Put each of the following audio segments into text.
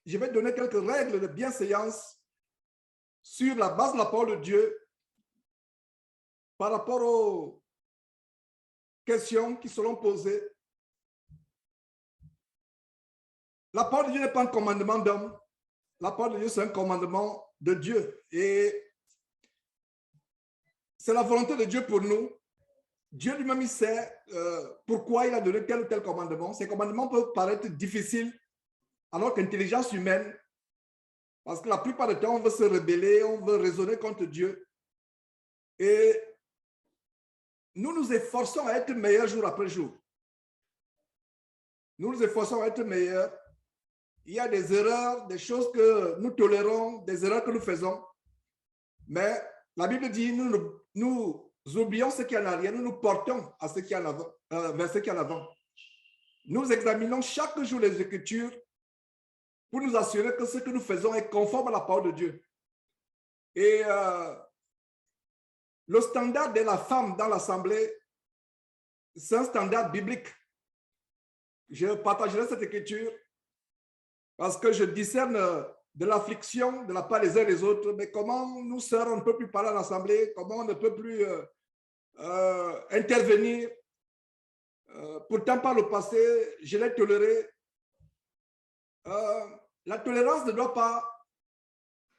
je vais donner quelques règles de bienséance sur la base de la parole de Dieu par rapport aux questions qui seront posées. La parole de Dieu n'est pas un commandement d'homme. La parole de Dieu, c'est un commandement de Dieu. Et c'est la volonté de Dieu pour nous. Dieu lui-même, il sait pourquoi il a donné tel ou tel commandement. Ces commandements peuvent paraître difficiles, alors qu'intelligence humaine, parce que la plupart du temps, on veut se rebeller, on veut raisonner contre Dieu. Et nous nous efforçons à être meilleurs jour après jour. Nous nous efforçons à être meilleurs. Il y a des erreurs, des choses que nous tolérons, des erreurs que nous faisons. Mais la Bible dit, nous oublions ce qui est en arrière, nous nous portons à ce qui est en avant, vers ce qui est en avant. Nous examinons chaque jour les Écritures pour nous assurer que ce que nous faisons est conforme à la parole de Dieu. Et le standard de la femme dans l'Assemblée, c'est un standard biblique. Je partagerai cette écriture parce que je discerne de l'affliction de la part des uns et des autres. Mais comment nous, sœurs, on ne peut plus parler à l'Assemblée, comment on ne peut plus intervenir. Pourtant, par le passé, je l'ai toléré. La tolérance ne doit pas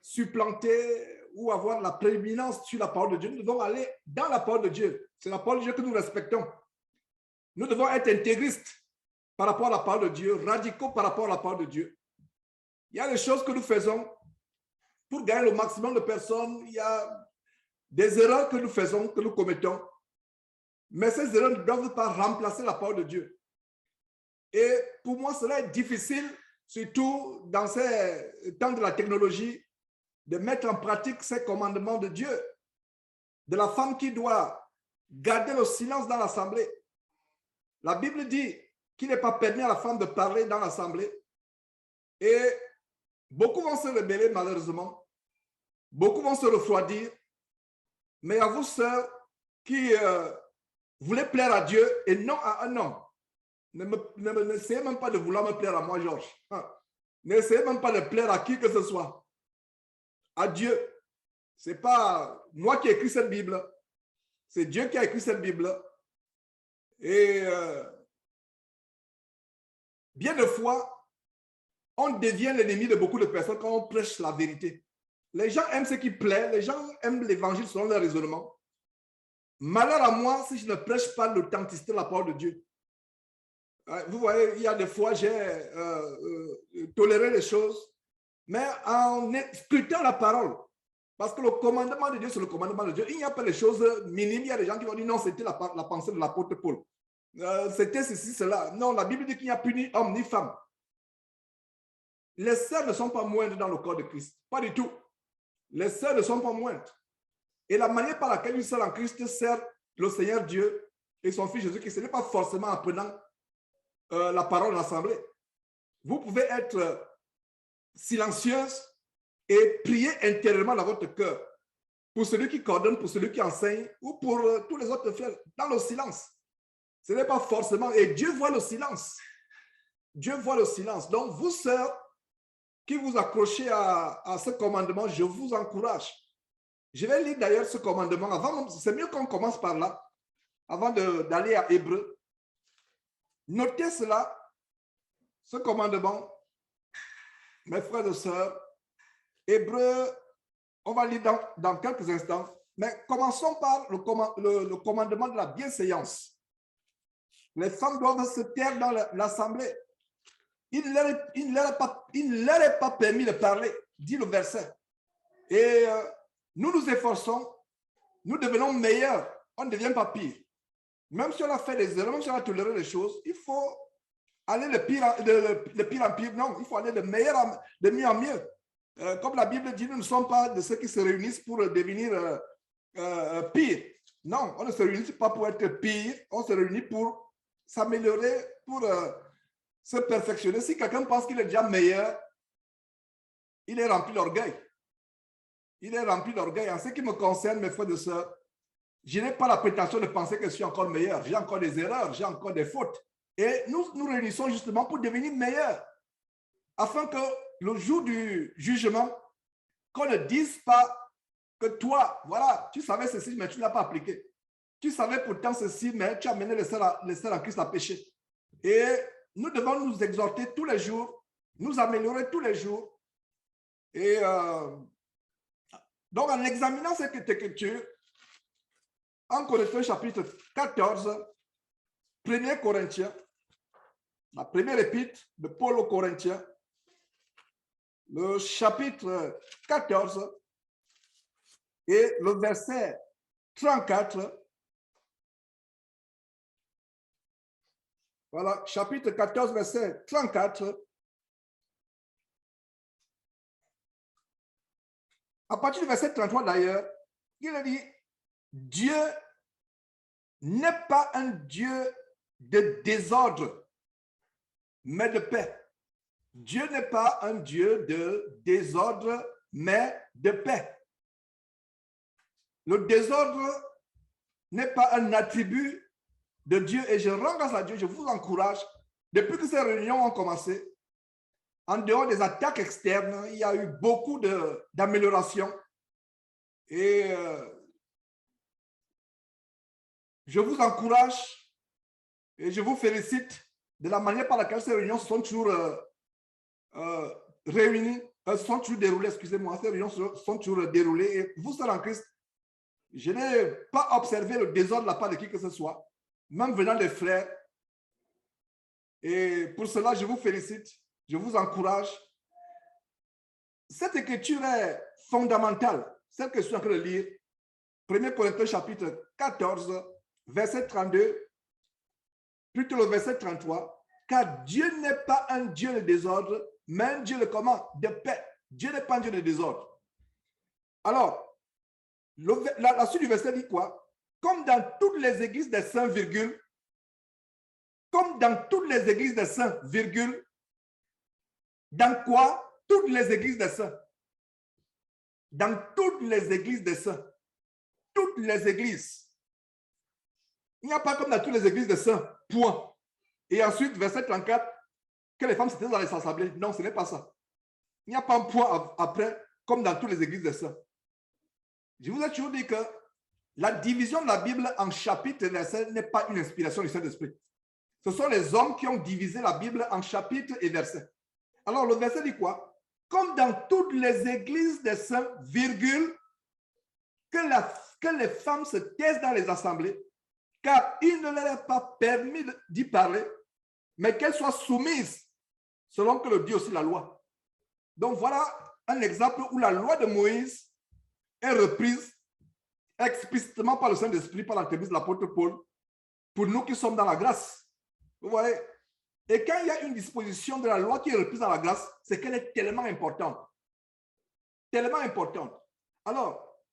supplanter ou avoir la prééminence sur la parole de Dieu. Nous devons aller dans la parole de Dieu. C'est la parole de Dieu que nous respectons. Nous devons être intégristes par rapport à la parole de Dieu, radicaux par rapport à la parole de Dieu. Il y a des choses que nous faisons pour gagner le maximum de personnes. Il y a des erreurs que nous faisons, que nous commettons. Mais ces erreurs ne doivent pas remplacer la parole de Dieu. Et pour moi, cela est difficile, surtout dans ces temps de la technologie, de mettre en pratique ces commandements de Dieu. De la femme qui doit garder le silence dans l'assemblée. La Bible dit qu'il n'est pas permis à la femme de parler dans l'assemblée. Et beaucoup vont se rebeller malheureusement. Beaucoup vont se refroidir. Mais à vous, sœurs, qui voulez plaire à Dieu et non à un homme, n'essayez même pas de vouloir me plaire à moi, Georges. N'essayez même pas de plaire à qui que ce soit. À Dieu. Ce n'est pas moi qui ai écrit cette Bible. C'est Dieu qui a écrit cette Bible. Et bien de fois, on devient l'ennemi de beaucoup de personnes quand on prêche la vérité. Les gens aiment ce qui plaît, les gens aiment l'évangile selon leur raisonnement. Malheur à moi si je ne prêche pas l'authenticité de la parole de Dieu. Vous voyez, il y a des fois, j'ai toléré les choses, mais en scrutant la parole, parce que le commandement de Dieu, c'est le commandement de Dieu. Il n'y a pas de choses minimes. Il y a des gens qui vont dire non, c'était la pensée de l'apôtre Paul. C'était ceci, cela. Non, la Bible dit qu'il n'y a plus ni homme ni femme. Les sœurs ne sont pas moindres dans le corps de Christ. Pas du tout. Les sœurs ne sont pas moindres. Et la manière par laquelle une sœur en Christ sert le Seigneur Dieu et son Fils Jésus-Christ, ce n'est pas forcément en prenant la parole de l'Assemblée. Vous pouvez être silencieuse et prier intérieurement dans votre cœur pour celui qui coordonne, pour celui qui enseigne ou pour tous les autres frères dans le silence. Ce n'est pas forcément, et Dieu voit le silence. Dieu voit le silence. Donc, vous, sœurs, qui vous accrochez à ce commandement, je vous encourage. Je vais lire d'ailleurs ce commandement. Avant, c'est mieux qu'on commence par là, avant d'aller à Hébreu. Notez cela, ce commandement, mes frères et sœurs. Hébreu, on va lire dans quelques instants. Mais commençons par le commandement de la bienséance. Les femmes doivent se taire dans l'assemblée. Il ne leur est pas permis de parler, dit le verset. Et nous nous efforçons, nous devenons meilleurs, on ne devient pas pire. Même si on a fait des erreurs, même si on a toléré les choses, il faut aller de pire en pire. Non, il faut aller de mieux en mieux. Comme la Bible dit, nous ne sommes pas de ceux qui se réunissent pour devenir pire. Non, on ne se réunit pas pour être pire, on se réunit pour s'améliorer, pour se perfectionner. Si quelqu'un pense qu'il est déjà meilleur, il est rempli d'orgueil. Il est rempli d'orgueil. En ce qui me concerne, mes frères et sœurs, je n'ai pas la prétention de penser que je suis encore meilleur. J'ai encore des erreurs, j'ai encore des fautes. Et nous nous réunissons justement pour devenir meilleurs, afin que le jour du jugement, qu'on ne dise pas que toi, voilà, tu savais ceci, mais tu ne l'as pas appliqué. Tu savais pourtant ceci, mais tu as mené les sœurs en Christ à pécher. Et nous devons nous exhorter tous les jours, nous améliorer tous les jours. Et donc, en examinant cette écriture, en Corinthiens chapitre 14, 1er Corinthiens, la première épître de Paul aux Corinthiens, le chapitre 14 et le verset 34. Voilà, chapitre 14, verset 34. À partir du verset 33 d'ailleurs, il a dit, Dieu n'est pas un Dieu de désordre, mais de paix. Dieu n'est pas un Dieu de désordre, mais de paix. Le désordre n'est pas un attribut de Dieu et je rends grâce à Dieu, je vous encourage, depuis que ces réunions ont commencé, en dehors des attaques externes, il y a eu beaucoup d'améliorations et je vous encourage et je vous félicite de la manière par laquelle ces réunions sont toujours réunies, sont toujours déroulées, excusez-moi, ces réunions sont toujours déroulées et vous, sœurs en Christ, je n'ai pas observé le désordre de la part de qui que ce soit, même venant des frères. Et pour cela, je vous félicite, je vous encourage. Cette écriture est fondamentale, celle que je suis en train de lire. 1 Corinthiens chapitre 14, verset 32, plutôt le verset 33. Car Dieu n'est pas un Dieu de désordre, mais un Dieu de comment? De paix. Dieu n'est pas un Dieu de désordre. Alors, la suite du verset dit quoi? Comme dans toutes les églises des saints, virgule, comme dans toutes les églises des saints, virgule, dans quoi? Toutes les églises des saints. Dans toutes les églises des saints. Toutes les églises. Il n'y a pas comme dans toutes les églises des saints, point. Et ensuite, verset 34, que les femmes s'étaient dans les assemblées. Non, ce n'est pas ça. Il n'y a pas un point après, comme dans toutes les églises des saints. Je vous ai toujours dit que la division de la Bible en chapitres et versets n'est pas une inspiration du Saint-Esprit. Ce sont les hommes qui ont divisé la Bible en chapitres et versets. Alors, le verset dit quoi? Comme dans toutes les églises des saints, virgule, que les femmes se taisent dans les assemblées, car il ne leur est pas permis d'y parler, mais qu'elles soient soumises, selon que le dit aussi la loi. Donc, voilà un exemple où la loi de Moïse est reprise explicitement par le Saint-Esprit, par l'entremise de l'apôtre Paul, pour nous qui sommes dans la grâce. Vous voyez? Et quand il y a une disposition de la loi qui est reprise dans la grâce, c'est qu'elle est tellement importante. Tellement importante. Alors,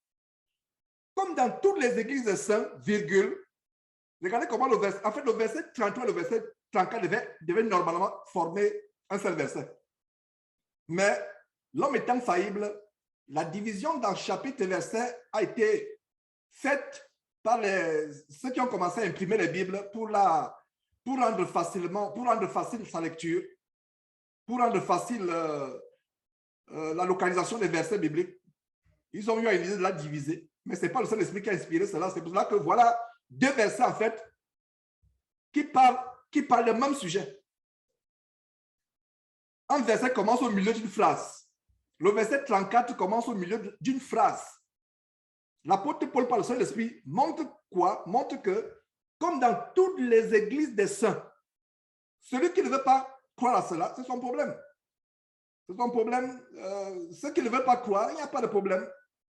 comme dans toutes les églises des saints, virgule, regardez comment le verset, en fait, le verset 33 et le verset 34 devaient normalement former un seul verset. Mais l'homme étant faillible, la division dans chapitre et verset a été faite par ceux qui ont commencé à imprimer les Bibles pour rendre facile sa lecture, pour rendre facile la localisation des versets bibliques. Ils ont eu à l'idée de la diviser, mais ce n'est pas le Saint-Esprit qui a inspiré cela. C'est pour cela que voilà deux versets en fait qui parlent du même sujet. Un verset commence au milieu d'une phrase. Le verset 34 commence au milieu d'une phrase. L'apôtre Paul, par le Saint-Esprit, montre quoi? Montre que, comme dans toutes les églises des saints, celui qui ne veut pas croire à cela, c'est son problème. C'est son problème. Ceux qui ne veulent pas croire, il n'y a pas de problème.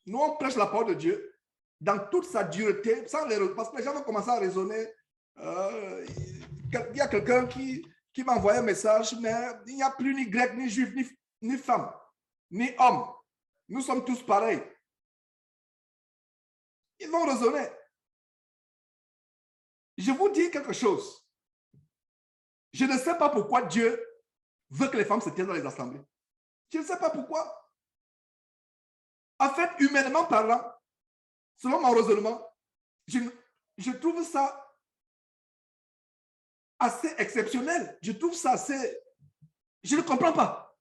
Nous, on prêche la parole de Dieu dans toute sa dureté, parce que les gens vont commencer à raisonner. Il y a quelqu'un qui m'a envoyé un message, mais il n'y a plus ni grec, ni juif, ni femme, ni homme. Nous sommes tous pareils. Ils vont raisonner. Je vous dis quelque chose. Je ne sais pas pourquoi Dieu veut que les femmes se tiennent dans les assemblées. Je ne sais pas pourquoi. En fait, humainement parlant, selon mon raisonnement, je trouve ça assez exceptionnel. Je trouve ça assez... Je ne comprends pas.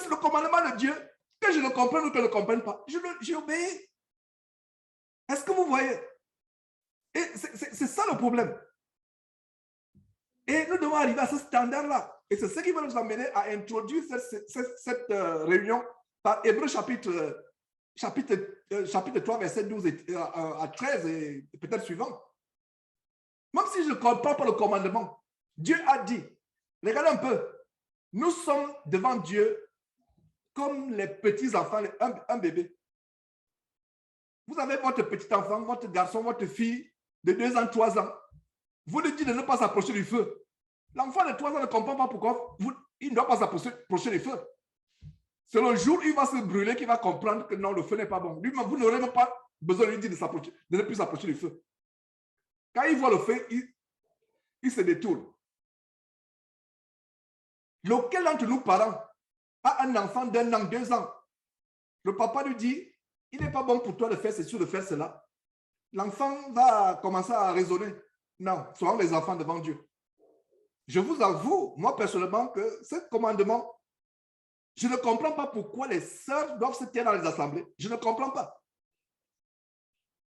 le commandement de Dieu, que je le comprenne ou que je ne le comprenne pas, j'ai obéi. Est-ce que vous voyez? Et c'est ça le problème. Et nous devons arriver à ce standard-là. Et c'est ce qui va nous amener à introduire cette réunion par Hébreux chapitre 3, verset 12 à 13 et peut-être suivant. Même si je ne comprends pas le commandement, Dieu a dit, regardez un peu, nous sommes devant Dieu comme les petits-enfants, un bébé. Vous avez votre petit enfant, votre garçon, votre fille de 2 ans, 3 ans. Vous lui dites de ne pas s'approcher du feu. L'enfant de 3 ans ne comprend pas pourquoi il ne doit pas s'approcher du feu. C'est le jour où il va se brûler qu'il va comprendre que non, le feu n'est pas bon. Lui, vous n'aurez même pas besoin de lui dire de ne plus s'approcher du feu. Quand il voit le feu, il se détourne. Lequel d'entre nous, parents, a un enfant d'1 an, 2 ans? Le papa lui dit, il n'est pas bon pour toi de faire ceci ou de faire cela. L'enfant va commencer à raisonner. Non, soyons les enfants devant Dieu. Je vous avoue, moi personnellement, que ce commandement, je ne comprends pas pourquoi les sœurs doivent se tenir dans les assemblées. Je ne comprends pas.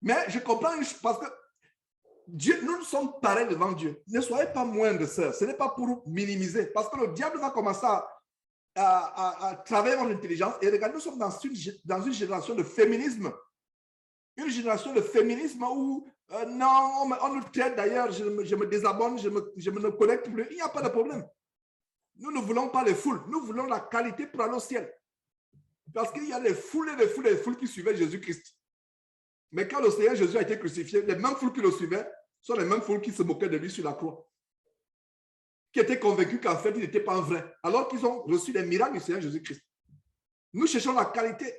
Mais je comprends parce que Dieu, nous sommes pareils devant Dieu. Ne soyez pas moindres, sœurs. Ce n'est pas pour minimiser. Parce que le diable va commencer à travailler votre intelligence. Et regardez, nous sommes dans une génération de féminisme. Une génération de féminisme où, non, on nous traite d'ailleurs, je me désabonne, je me ne connecte plus. Il n'y a pas de problème. Nous ne voulons pas les foules. Nous voulons la qualité pour aller au ciel. Parce qu'il y a des foules et des foules et des foules qui suivaient Jésus-Christ. Mais quand le Seigneur Jésus a été crucifié, les mêmes foules qui le suivaient sont les mêmes foules qui se moquaient de lui sur la croix. Qui étaient convaincus qu'en fait, il n'était pas vrai. Alors qu'ils ont reçu les miracles du Seigneur Jésus-Christ. Nous cherchons la qualité.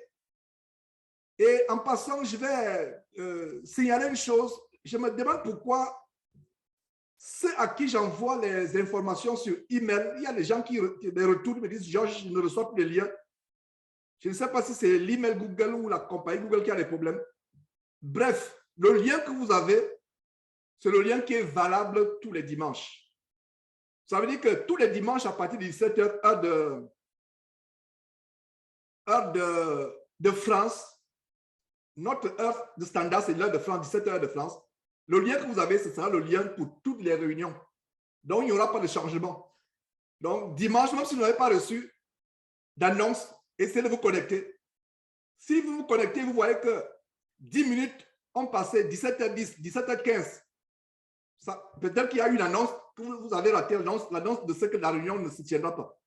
Et en passant, je vais signaler une chose. Je me demande pourquoi ceux à qui j'envoie les informations sur email, il y a des gens qui les retournent, me disent, Georges, je ne reçois plus les liens. Je ne sais pas si c'est l'email Google ou la compagnie Google qui a des problèmes. Bref, le lien que vous avez, c'est le lien qui est valable tous les dimanches. Ça veut dire que tous les dimanches, à partir de 17h, heure de France, notre heure de standard, c'est l'heure de France, 17h de France. Le lien que vous avez, ce sera le lien pour toutes les réunions. Donc, il n'y aura pas de changement. Donc, dimanche, même si vous n'avez pas reçu d'annonce, essayez de vous connecter. Si vous vous connectez, vous voyez que 10 minutes ont passé, 17h10, 17h15. Peut-être qu'il y a une annonce que vous avez raté, l'annonce de ce que la réunion ne se tiendra pas.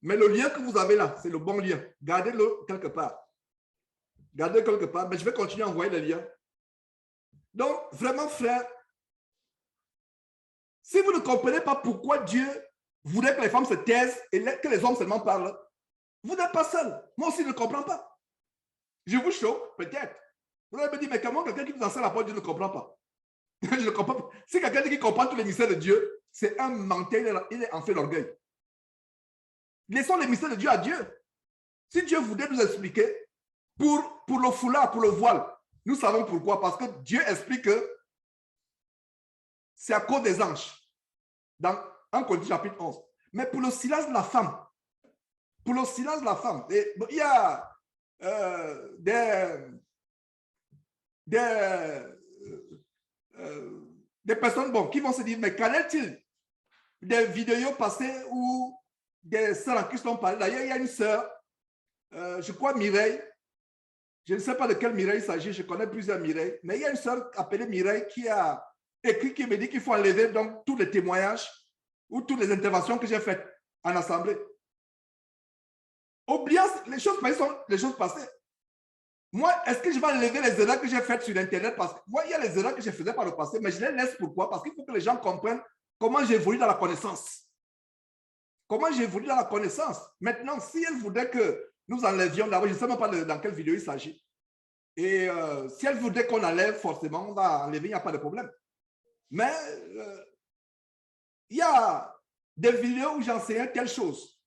Mais le lien que vous avez là, c'est le bon lien. Gardez-le quelque part. Gardez-le quelque part, mais je vais continuer à envoyer les liens. Donc, vraiment, frère, si vous ne comprenez pas pourquoi Dieu voulait que les femmes se taisent et que les hommes seulement parlent, vous n'êtes pas seul. Moi aussi, je ne comprends pas. Je vous choque, peut-être. Vous allez me dire, mais comment quelqu'un qui vous enseigne la parole de Dieu ne comprend pas? Je ne comprends pas. Si quelqu'un qui comprend tous les mystères de Dieu, c'est un menteur, il est en fait l'orgueil. Laissons les mystères de Dieu à Dieu. Si Dieu voulait nous expliquer pour le foulard, pour le voile, nous savons pourquoi. Parce que Dieu explique que c'est à cause des anges. Dans 1 Corinthiens chapitre 11. Mais pour le silence de la femme, il y a des personnes qui vont se dire, mais qu'en est-il des vidéos passées où des sœurs en Christ ont parlé? D'ailleurs, il y a une sœur, je crois Mireille, je ne sais pas de quelle Mireille il s'agit, je connais plusieurs Mireilles, mais il y a une sœur appelée Mireille qui a écrit, qui me dit qu'il faut enlever donc tous les témoignages ou toutes les interventions que j'ai faites en assemblée. Oubliant les choses passées sont les choses passées. Moi, est-ce que je vais enlever les erreurs que j'ai faites sur Internet? Parce que moi, il y a les erreurs que je faisais par le passé, mais je les laisse. Pourquoi? Parce qu'il faut que les gens comprennent comment j'évolue dans la connaissance. Comment j'évolue dans la connaissance. Maintenant, si elle voudrait que nous enlevions, d'abord, je ne sais même pas dans quelle vidéo il s'agit. Et si elle voudrait qu'on enlève, forcément, on va enlever, il n'y a pas de problème. Mais il y a des vidéos où j'enseignais telle chose.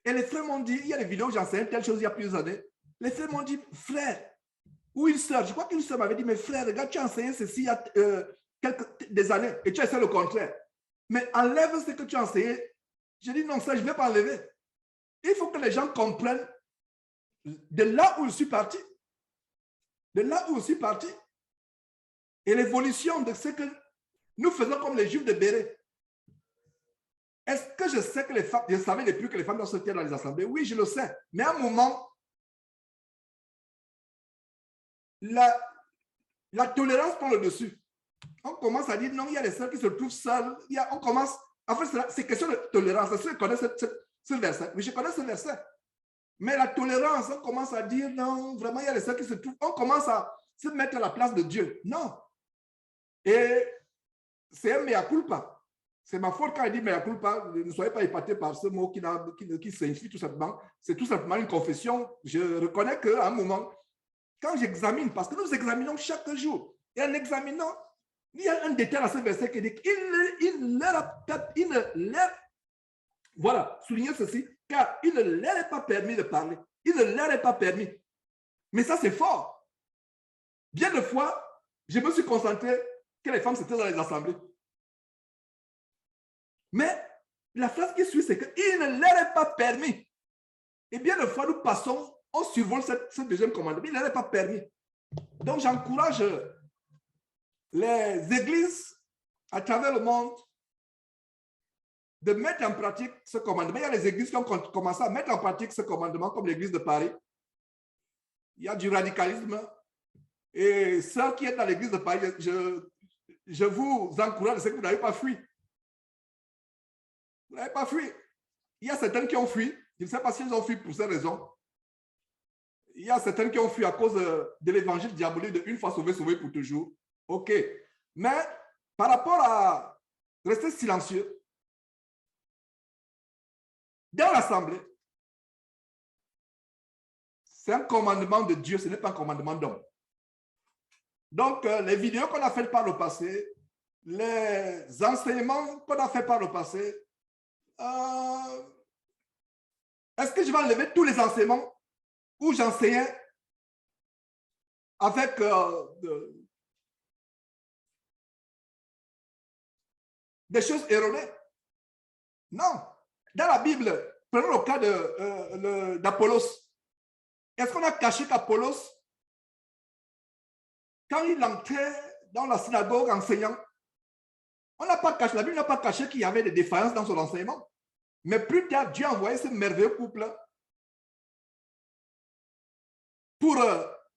Et les frères m'ont dit, il y a des vidéos où j'enseignais telle chose il y a plusieurs années. Les frères m'ont dit, frère, ou une sœur, je crois qu'une sœur m'avait dit, mais frère, regarde, tu as enseigné ceci il y a des années et tu as essayé le contraire. Mais enlève ce que tu as enseigné. J'ai dit, non, ça, je ne vais pas enlever. Il faut que les gens comprennent de là où je suis parti. De là où je suis parti. Et l'évolution de ce que nous faisons comme les Juifs de Béret. Est-ce que je sais que les femmes, je savais depuis que les femmes doivent se taire dans les assemblées? Oui, je le sais. Mais à un moment, la tolérance prend le dessus. On commence à dire non, il y a des sœurs qui se trouvent seules. On commence, en fait, c'est question de tolérance. Est-ce que je connais ce verset? Oui, je connais ce verset. Mais la tolérance, on commence à dire non, vraiment, il y a des sœurs qui se trouvent. On commence à se mettre à la place de Dieu. Non. Et c'est un mea culpa. C'est ma faute quand il dit mea culpa. Ne soyez pas épatés par ce mot qui signifie tout simplement. C'est tout simplement une confession. Je reconnais qu'à un moment, quand j'examine, parce que nous examinons chaque jour, et en examinant, il y a un détail à ce verset qui dit voilà, soulignez ceci, car il ne leur est pas permis de parler. Il ne leur est pas permis. Mais ça, c'est fort. Bien de fois, je me suis concentré que les femmes s'étaient dans les assemblées. Mais la phrase qui suit, c'est qu'il ne leur est pas permis. Et bien de fois, nous passons, on survole ce deuxième commandement. Il ne leur est pas permis. Donc, j'encourage les églises à travers le monde de mettre en pratique ce commandement. Il y a les églises qui ont commencé à mettre en pratique ce commandement, comme l'église de Paris. Il y a du radicalisme. Et ceux qui sont dans l'église de Paris, je vous encourage, c'est que vous n'avez pas fui. Vous n'avez pas fui. Il y a certaines qui ont fui. Je ne sais pas s'ils ont fui pour ces raisons. Il y a certaines qui ont fui à cause de l'évangile diabolique de une fois sauvé, sauvé pour toujours. OK. Mais par rapport à rester silencieux, dans l'assemblée, c'est un commandement de Dieu, ce n'est pas un commandement d'homme. Donc, les vidéos qu'on a faites par le passé, les enseignements qu'on a fait par le passé, est-ce que je vais enlever tous les enseignements où j'enseignais avec des choses erronées? Non. Dans la Bible, prenons le cas d'Apollos. Est-ce qu'on a caché qu'Apollos, quand il entrait dans la synagogue enseignant, on n'a pas caché, la Bible n'a pas caché qu'il y avait des défaillances dans son enseignement. Mais plus tard, Dieu a envoyé ce merveilleux couple pour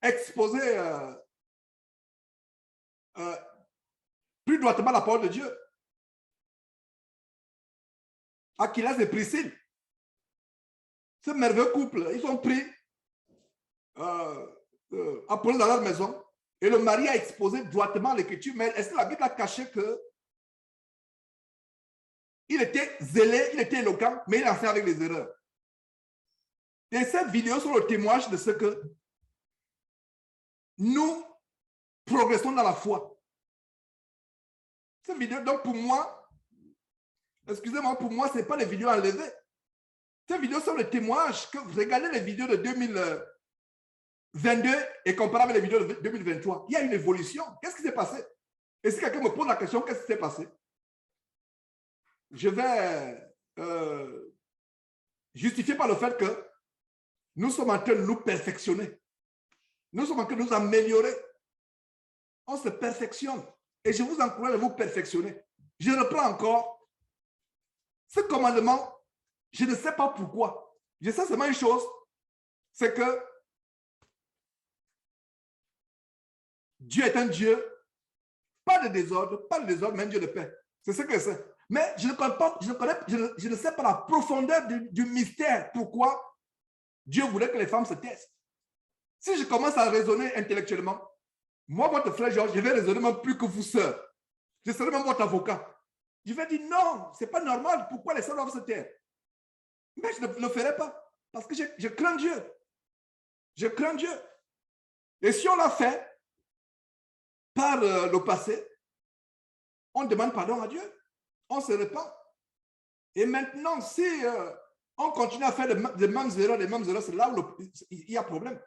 exposer plus droitement la parole de Dieu. Aquilas et Priscille. Ce merveilleux couple, ils ont pris Apollos dans leur maison et le mari a exposé droitement l'écriture. Mais est-ce que la Bible a caché que il était zélé, il était éloquent, mais il enseignait avec les erreurs? Et cette vidéo sont le témoignage de ce que nous progressons dans la foi. Cette vidéo, donc pour moi, excusez-moi, pour moi, ce n'est pas les vidéos enlevées. Ces vidéos sont le témoignage que vous regardez les vidéos de 2022 et comparable les vidéos de 2023. Il y a une évolution. Qu'est-ce qui s'est passé? Et si quelqu'un me pose la question, qu'est-ce qui s'est passé? Je vais justifier par le fait que nous sommes en train de nous perfectionner. Nous sommes en train de nous améliorer. On se perfectionne. Et je vous encourage à vous perfectionner. Je reprends encore. Ce commandement, je ne sais pas pourquoi. Je sais seulement une chose, c'est que Dieu est un Dieu, pas de désordre, mais un Dieu de paix. C'est ce que c'est. Mais je ne sais pas la profondeur du mystère. Pourquoi Dieu voulait que les femmes se taisent. Si je commence à raisonner intellectuellement, moi, votre frère Georges, je vais raisonner même plus que vous, sœurs. Je serai même votre avocat. Je vais dire non, ce n'est pas normal. Pourquoi les sœurs doivent se taire? Mais je ne le ferai pas. Parce que je crains Dieu. Je crains Dieu. Et si on l'a fait par le passé, on demande pardon à Dieu. On se répand. Et maintenant, si on continue à faire les mêmes erreurs, c'est là où il y a problème.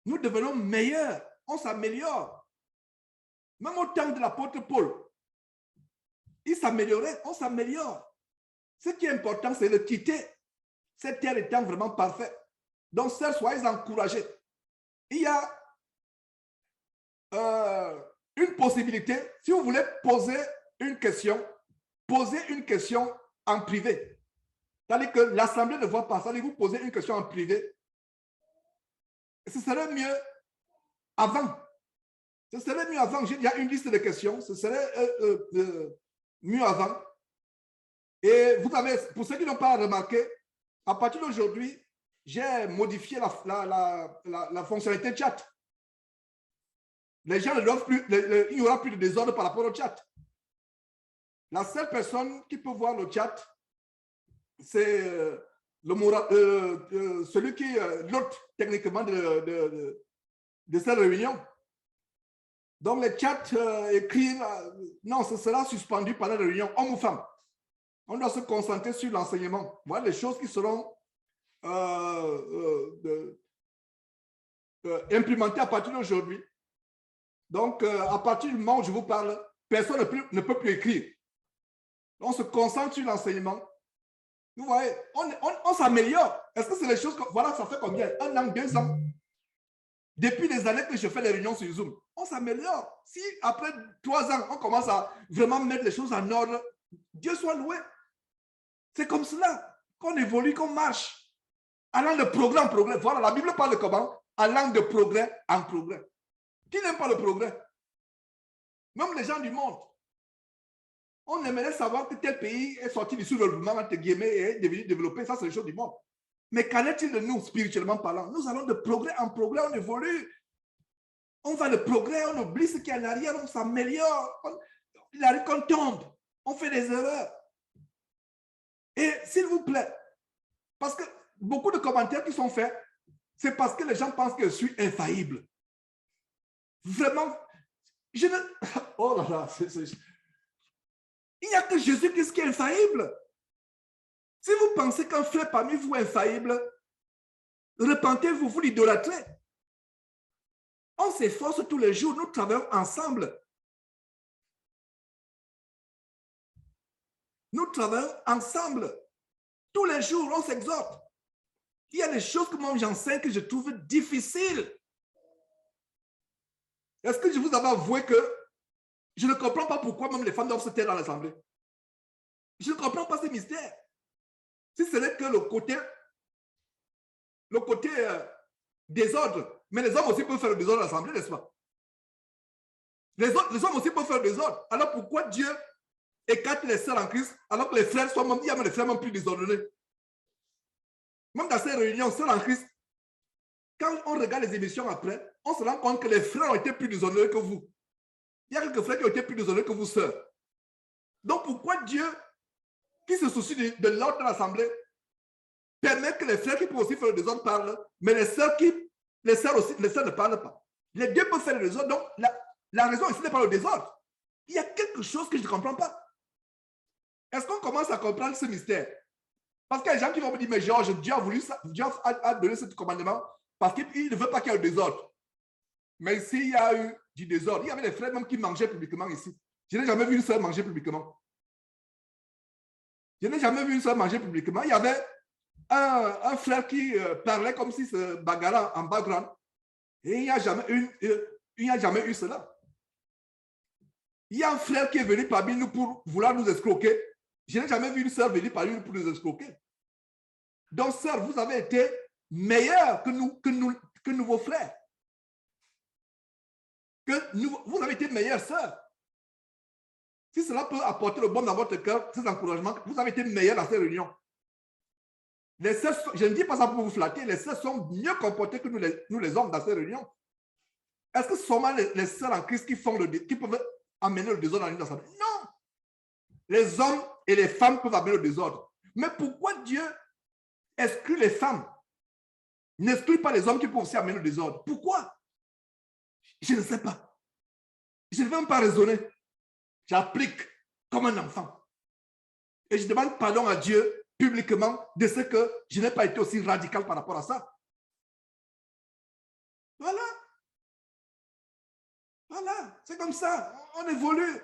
Nous devenons meilleurs. On s'améliore. Même au temps de l'apôtre Paul, il s'améliorait, on s'améliore. Ce qui est important, c'est de quitter cette terre étant vraiment parfaite. Donc, sœurs, soyez encouragés. Il y a une possibilité, si vous voulez poser une question en privé. C'est-à-dire que l'Assemblée ne voit pas ça. C'est-à-dire que vous posez une question en privé. Ce serait mieux avant. Ce serait mieux avant. Il y a une liste de questions. Ce serait mieux avant. Et vous avez, pour ceux qui n'ont pas remarqué, à partir d'aujourd'hui, j'ai modifié la fonctionnalité chat. Les gens ne doivent plus, il n'y aura plus de désordre par rapport au chat. La seule personne qui peut voir le chat, c'est celui qui est l'hôte techniquement de cette réunion. Donc, les chats écrits, non, ce sera suspendu pendant la réunion, homme ou femme. On doit se concentrer sur l'enseignement. Voilà les choses qui seront implémentées à partir d'aujourd'hui. Donc, à partir du moment où je vous parle, personne ne peut plus écrire. On se concentre sur l'enseignement. Vous voyez, on s'améliore. Est-ce que c'est les choses voilà, ça fait combien? 1 an, 2 ans. Depuis des années que je fais les réunions sur Zoom, on s'améliore. Si après 3 ans, on commence à vraiment mettre les choses en ordre, Dieu soit loué. C'est comme cela qu'on évolue, qu'on marche. Allant de progrès en progrès. Voilà, la Bible parle de comment? Allant de progrès en progrès. Qui n'aime pas le progrès? Même les gens du monde. On aimerait savoir que tel pays est sorti du sous-développement, entre guillemets, et est devenu développé. Ça, c'est les choses du monde. Mais qu'en est-il de nous, spirituellement parlant? Nous allons de progrès en progrès, on évolue. On va de progrès, on oublie ce qui est en arrière, on s'améliore. Il arrive qu'on tombe, on fait des erreurs. Et s'il vous plaît, parce que beaucoup de commentaires qui sont faits, c'est parce que les gens pensent que je suis infaillible. Vraiment, je ne... Oh là là, il n'y a que Jésus-Christ qui est infaillible. Si vous pensez qu'un frère parmi vous est infaillible, repentez-vous, vous l'idolâtrez. On s'efforce tous les jours, nous travaillons ensemble. Nous travaillons ensemble. Tous les jours, on s'exhorte. Il y a des choses que moi j'enseigne que je trouve difficiles. Est-ce que je vous avais avoué que je ne comprends pas pourquoi même les femmes doivent se taire dans l'assemblée? Je ne comprends pas ces mystères. Si ce n'est que le côté désordre. Mais les hommes aussi peuvent faire le désordre à l'assemblée, n'est-ce pas? Les hommes aussi peuvent faire le désordre. Alors pourquoi Dieu écarte les sœurs en Christ alors que les frères sont même, il y a même les frères même plus désordonnés? Même dans ces réunions, sœurs en Christ, quand on regarde les émissions après, on se rend compte que les frères ont été plus désordonnés que vous. Il y a quelques frères qui ont été plus désordonnés que vous, sœurs. Donc pourquoi Dieu, qui se soucie de l'ordre de l'assemblée, permet que les frères qui peuvent aussi faire le désordre parlent, mais les sœurs ne parlent pas. Les deux peuvent faire le désordre. Donc la raison ici n'est pas le désordre. Il y a quelque chose que je ne comprends pas. Est-ce qu'on commence à comprendre ce mystère? Parce qu'il y a des gens qui vont me dire, mais Georges, Dieu a voulu ça, Dieu a donné ce commandement parce qu'il ne veut pas qu'il y ait le désordre. Mais ici, il y a eu du désordre. Il y avait des frères même qui mangeaient publiquement ici. Je n'ai jamais vu une sœur manger publiquement. Je n'ai jamais vu une sœur manger publiquement. Il y avait un frère qui parlait comme si se bagarrait en background. Et il n'y a jamais eu cela. Il y a un frère qui est venu parmi nous pour vouloir nous escroquer. Je n'ai jamais vu une sœur venir parmi nous pour nous escroquer. Donc, sœur, vous avez été meilleurs que nous vos frères. Vous avez été meilleures sœurs. Si cela peut apporter le bon dans votre cœur, ces encouragements, vous avez été meilleurs dans ces réunions. Les sœurs, je ne dis pas ça pour vous flatter, les sœurs sont mieux comportées que nous les hommes dans ces réunions. Est-ce que ce sont les sœurs en Christ qui peuvent amener le désordre dans une assemblée? Non. Les hommes et les femmes peuvent amener le désordre. Mais pourquoi Dieu exclut les femmes? N'exclut pas les hommes qui peuvent aussi amener le désordre. Pourquoi? Je ne sais pas. Je ne vais même pas raisonner. J'applique comme un enfant. Et je demande pardon à Dieu publiquement de ce que je n'ai pas été aussi radical par rapport à ça. Voilà. Voilà. C'est comme ça. On évolue.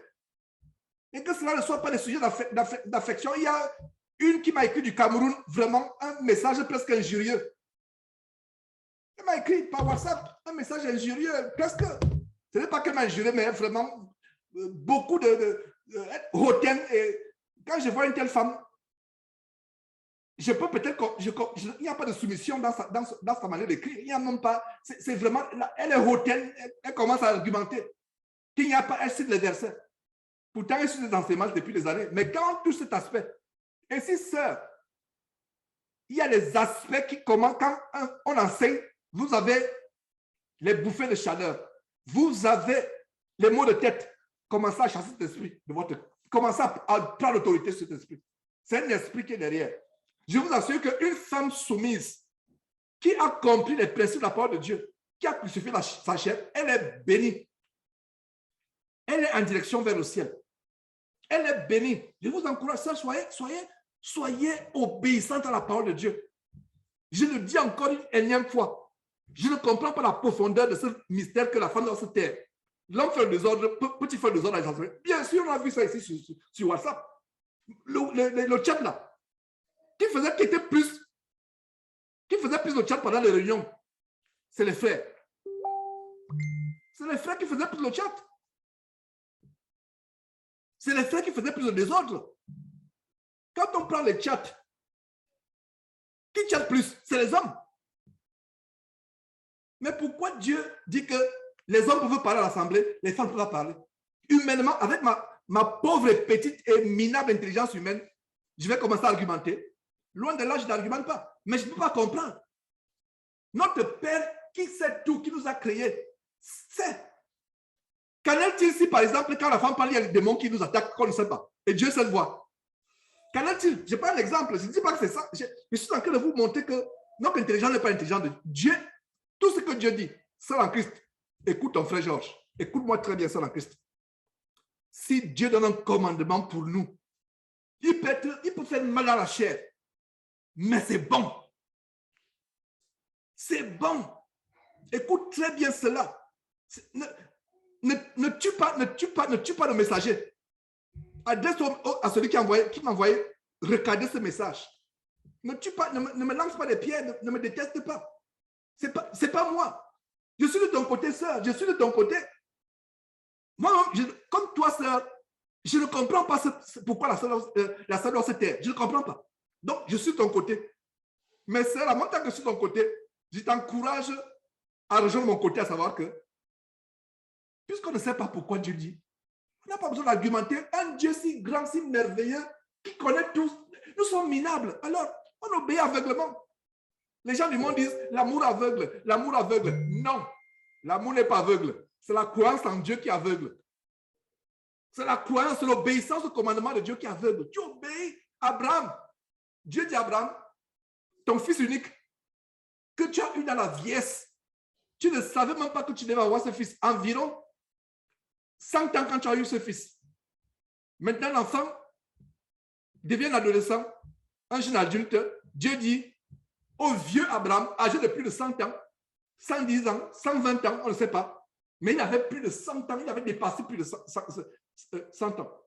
Et que cela ne soit pas des sujets d'affection. Il y a une qui m'a écrit du Cameroun, vraiment un message presque injurieux. Elle m'a écrit par WhatsApp un message injurieux, presque. Ce n'est pas qu'elle m'a injurié, mais vraiment beaucoup de hautaine. Et quand je vois une telle femme, je peux peut-être, il n'y a pas de soumission dans sa manière d'écrire. Il n'y a même pas, c'est vraiment, elle est hautaine, elle commence à argumenter qu'il n'y a pas, elle cite les versets. Pourtant, elle suit des enseignements depuis des années. Mais quand on touche cet aspect, et si sœur, il y a des aspects qui, comment, quand on enseigne, vous avez les bouffées de chaleur, vous avez les maux de tête, commencez à chasser cet esprit de votre, commencez à prendre l'autorité sur cet esprit. C'est un esprit qui est derrière. Je vous assure qu'une femme soumise qui a compris les principes de la parole de Dieu, qui a crucifié sa chair, elle est bénie. Elle est en direction vers le ciel. Elle est bénie. Je vous encourage, ça, soyez obéissante à la parole de Dieu. Je le dis encore une énième fois. Je ne comprends pas la profondeur de ce mystère que la femme doit se taire. L'homme fait le désordre, petit fait le désordre. Bien sûr, on a vu ça ici sur WhatsApp. Le chat là. Qui faisait plus le chat pendant les réunions? C'est les frères. C'est les frères qui faisaient plus le chat. C'est les frères qui faisaient plus le désordre. Quand on prend les chats, qui chatte plus? C'est les hommes. Mais pourquoi Dieu dit que les hommes peuvent parler à l'assemblée, les femmes ne peuvent pas parler? Humainement, avec ma pauvre et petite et minable intelligence humaine, je vais commencer à argumenter. Loin de là, je n'argumente pas. Mais je ne peux pas comprendre. Notre Père qui sait tout, qui nous a créés, sait. Qu'en est-il si, par exemple, quand la femme parle, il y a des démons qui nous attaquent, qu'on ne sait pas. Et Dieu sait le voir. Qu'en est-il? Je prends un exemple. Je ne dis pas que c'est ça. Je suis en train de vous montrer que notre intelligence n'est pas intelligente de Dieu. Tout ce que Dieu dit, seul en Christ. Écoute ton frère Georges. Écoute-moi très bien, seul en Christ. Si Dieu donne un commandement pour nous, il peut faire mal à la chair. Mais c'est bon. C'est bon. Écoute très bien cela. Ne tue pas le messager. Adresse-toi à celui qui m'a envoyé regarder ce message. Ne tue pas, ne me lance pas des pierres, ne me déteste pas. C'est pas moi. Je suis de ton côté, sœur. Je suis de ton côté. Moi, comme toi, sœur, je ne comprends pas pourquoi la sœur doit se taire. Je ne comprends pas. Donc, je suis de ton côté. Mais sœur, en tant que je suis de ton côté, je t'encourage à rejoindre mon côté, à savoir que, puisqu'on ne sait pas pourquoi Dieu dit, on n'a pas besoin d'argumenter. Un Dieu si grand, si merveilleux, qui connaît tout. Nous sommes minables. Alors, on obéit aveuglement. Les gens du monde disent l'amour aveugle, l'amour aveugle. Non, l'amour n'est pas aveugle. C'est la croyance en Dieu qui est aveugle. C'est la croyance, c'est l'obéissance au commandement de Dieu qui est aveugle. Tu obéis Abraham. Dieu dit à Abraham, ton fils unique, que tu as eu dans la vieillesse, tu ne savais même pas que tu devais avoir ce fils. Environ 100 ans quand tu as eu ce fils. Maintenant, l'enfant devient un adolescent, un jeune adulte. Dieu dit au vieux Abraham, âgé de plus de 100 ans, 110 ans, 120 ans, on ne sait pas, mais il avait plus de 100 ans, il avait dépassé plus de 100 ans.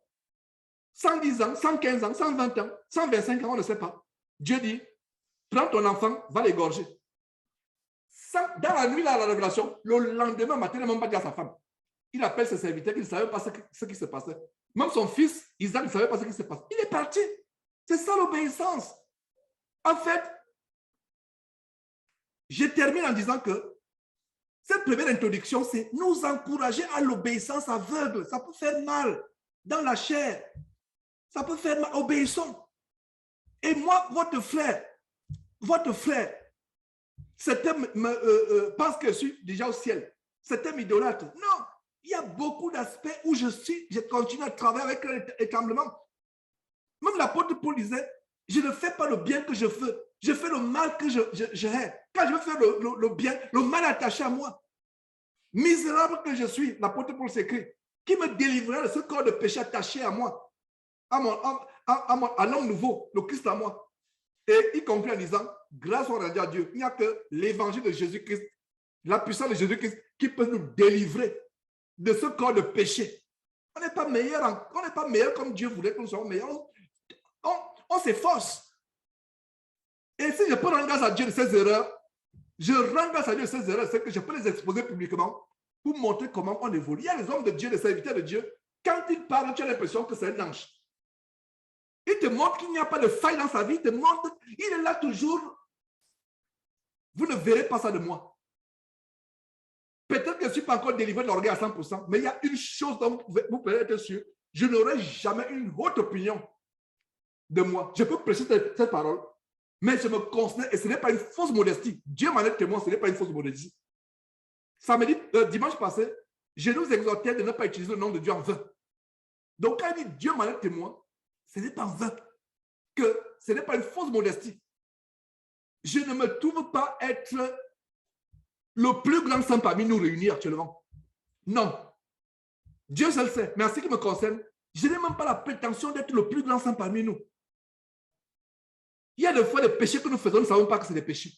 110 ans, 115 ans, 120 ans, 125 ans, on ne sait pas. Dieu dit, prends ton enfant, va l'égorger. Dans la nuit, là, la révélation, le lendemain matin, il n'a même pas dit à sa femme. Il appelle ses serviteurs qui ne savaient pas ce qui se passait. Même son fils, Isaac, ne savait pas ce qui se passait. Il est parti. C'est ça l'obéissance. En fait, je termine en disant que cette première introduction, c'est nous encourager à l'obéissance aveugle. Ça peut faire mal dans la chair. Ça peut faire mal. Obéissons. Et moi, votre frère, certains pensent que je suis déjà au ciel. Certains m'idolâtrent. Non, il y a beaucoup d'aspects où je continue à travailler avec les tremblements. Même l'apôtre Paul disait, je ne fais pas le bien que je fais. Je fais le mal que je hais. Quand je veux faire le bien, le mal attaché à moi. Misérable que je suis, l'apôtre Paul s'écrit, qui me délivrerait de ce corps de péché attaché à moi, à l'homme nouveau, le Christ à moi. Et il conclut en disant, grâce soit rendue à Dieu, il n'y a que l'évangile de Jésus-Christ, la puissance de Jésus-Christ qui peut nous délivrer de ce corps de péché. On n'est pas meilleur comme Dieu voulait que nous soyons meilleurs. on s'efforce. Et si je peux rendre grâce à Dieu de ces erreurs, je rends grâce à Dieu de ces erreurs, c'est que je peux les exposer publiquement pour montrer comment on évolue. Il y a les hommes de Dieu, les serviteurs de Dieu, quand ils parlent, tu as l'impression que c'est un ange. Il te montre qu'il n'y a pas de faille dans sa vie, il te montre, il est là toujours. Vous ne verrez pas ça de moi. Peut-être que je ne suis pas encore délivré de l'orgueil à 100%, mais il y a une chose dont vous pouvez être sûr, je n'aurai jamais une haute opinion de moi. Je peux prêcher cette parole, mais je me considère, et ce n'est pas une fausse modestie. Dieu m'en est témoin, ce n'est pas une fausse modestie. Samedi, dimanche passé, je nous exhortais de ne pas utiliser le nom de Dieu en vain. Donc, quand il dit Dieu m'en est témoin, ce n'est pas en vain, que ce n'est pas une fausse modestie. Je ne me trouve pas être le plus grand saint parmi nous réunis actuellement. Non. Dieu seul sait. Mais en ce qui me concerne, je n'ai même pas la prétention d'être le plus grand saint parmi nous. Il y a des fois des péchés que nous faisons, nous ne savons pas que c'est des péchés.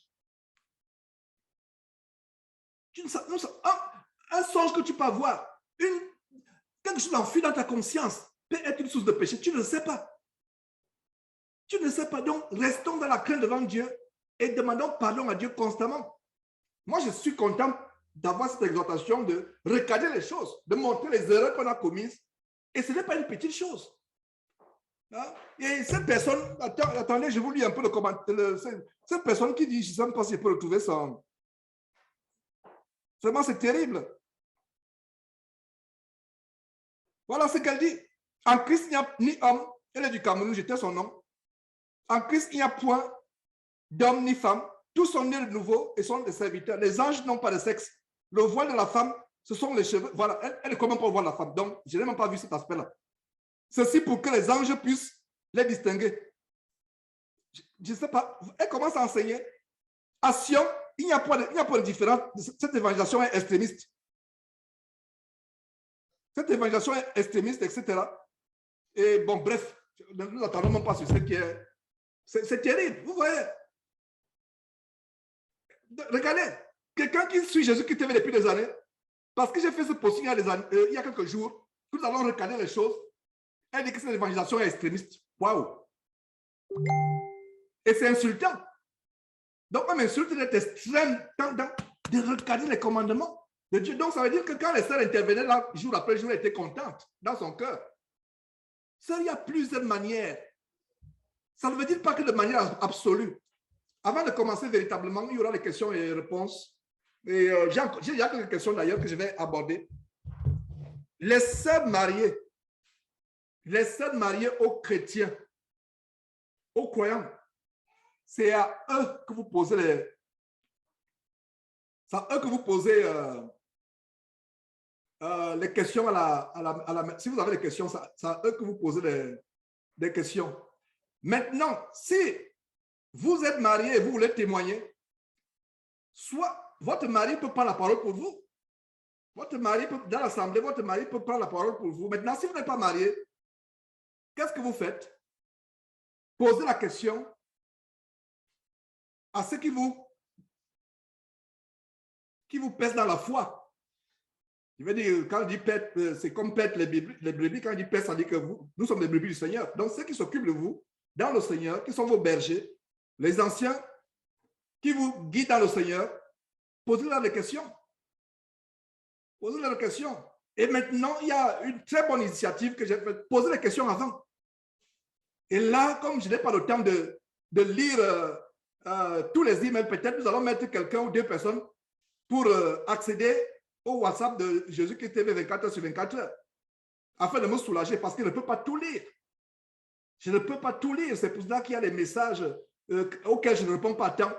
Un songe que tu peux avoir, quelque chose d'enfui dans ta conscience peut être une source de péché. Tu ne le sais pas. Tu ne sais pas. Donc, restons dans la crainte devant Dieu et demandons pardon à Dieu constamment. Moi, je suis content d'avoir cette exhortation de recadrer les choses, de montrer les erreurs qu'on a commises. Et ce n'est pas une petite chose. Hein? Et cette personne, attendez, je vous lis un peu le commentaire. Cette personne qui dit, je ne sais même pas si je peux retrouver son... Vraiment, c'est terrible. Voilà ce qu'elle dit. En Christ, il n'y a ni homme, elle est du Cameroun, j'étais son nom. En Christ, il n'y a point d'homme ni femme. Tous sont nés de nouveau et sont des serviteurs. Les anges n'ont pas de sexe. Le voile de la femme, ce sont les cheveux. Voilà, elle est comment pour voir la femme. Donc, je n'ai même pas vu cet aspect-là. Ceci pour que les anges puissent les distinguer. Je ne sais pas. Elle commence à enseigner. À Sion, il n'y a pas de différence. Cette évangélisation est extrémiste. Cette évangélisation est extrémiste, etc. Et bon, bref, nous n'attendons même pas sur ce qui est... C'est terrible, vous voyez. Regardez, quelqu'un qui suit Jésus qui TV depuis des années, parce que j'ai fait ce posting il y a quelques jours, nous allons regarder les choses, elle dit que cette évangélisation est extrémiste. Waouh! Et c'est insultant. Donc, on m'insulte d'être extrême, de regarder les commandements de Dieu. Donc, ça veut dire que quand les sœurs intervenaient là, jour après jour, elle était contente dans son cœur. Ça, il y a plusieurs manières. Ça ne veut dire pas que de manière absolue. Avant de commencer véritablement, il y aura des questions et réponses. Et il y a quelques questions d'ailleurs que je vais aborder. Les sœurs mariées aux chrétiens, aux croyants, c'est à eux que vous posez les questions si vous avez des questions, c'est à eux que vous posez des questions. Maintenant, si vous êtes marié et vous voulez témoigner, soit votre mari peut prendre la parole pour vous. Votre mari peut, dans l'assemblée, votre mari peut prendre la parole pour vous. Maintenant, si vous n'êtes pas marié, qu'est-ce que vous faites? Posez la question à ceux qui vous pèsent dans la foi. Je veux dire, quand on dit pète, c'est comme pète les brebis. Quand on dit pète, ça dit que nous sommes les brebis du Seigneur. Donc, ceux qui s'occupent de vous, dans le Seigneur, qui sont vos bergers, les anciens qui vous guident dans le Seigneur, posez-leur des questions. Posez-leur des questions. Et maintenant, il y a une très bonne initiative que j'ai faite. Posez les questions avant. Et là, comme je n'ai pas le temps de lire tous les emails, peut-être nous allons mettre quelqu'un ou deux personnes pour accéder au WhatsApp de Jésus-Christ TV 24 heures sur 24 heures, afin de me soulager parce qu'il ne peut pas tout lire. Je ne peux pas tout lire. C'est pour ça qu'il y a des messages auxquels je ne réponds pas tant.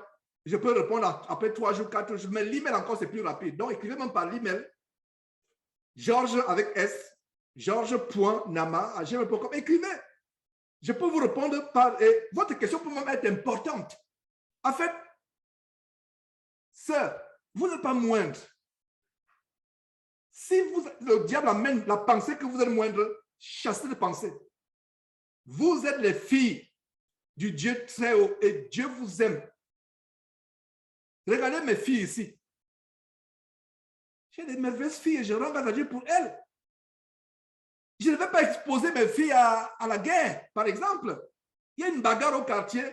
Je peux répondre après 3 jours, 4 jours. Mais l'email encore, c'est plus rapide. Donc, écrivez même par l'email. Georges avec S. Georges.nama@gmail.com. Écrivez. Je peux vous répondre par... Et votre question peut même être importante. En fait, sœur, vous n'êtes pas moindre. Si le diable amène la pensée que vous êtes moindre, chassez les pensées. Vous êtes les filles du Dieu très haut et Dieu vous aime. Regardez mes filles ici. J'ai des merveilleuses filles et je rends grâce à Dieu pour elles. Je ne vais pas exposer mes filles à la guerre, par exemple. il y a une bagarre au quartier,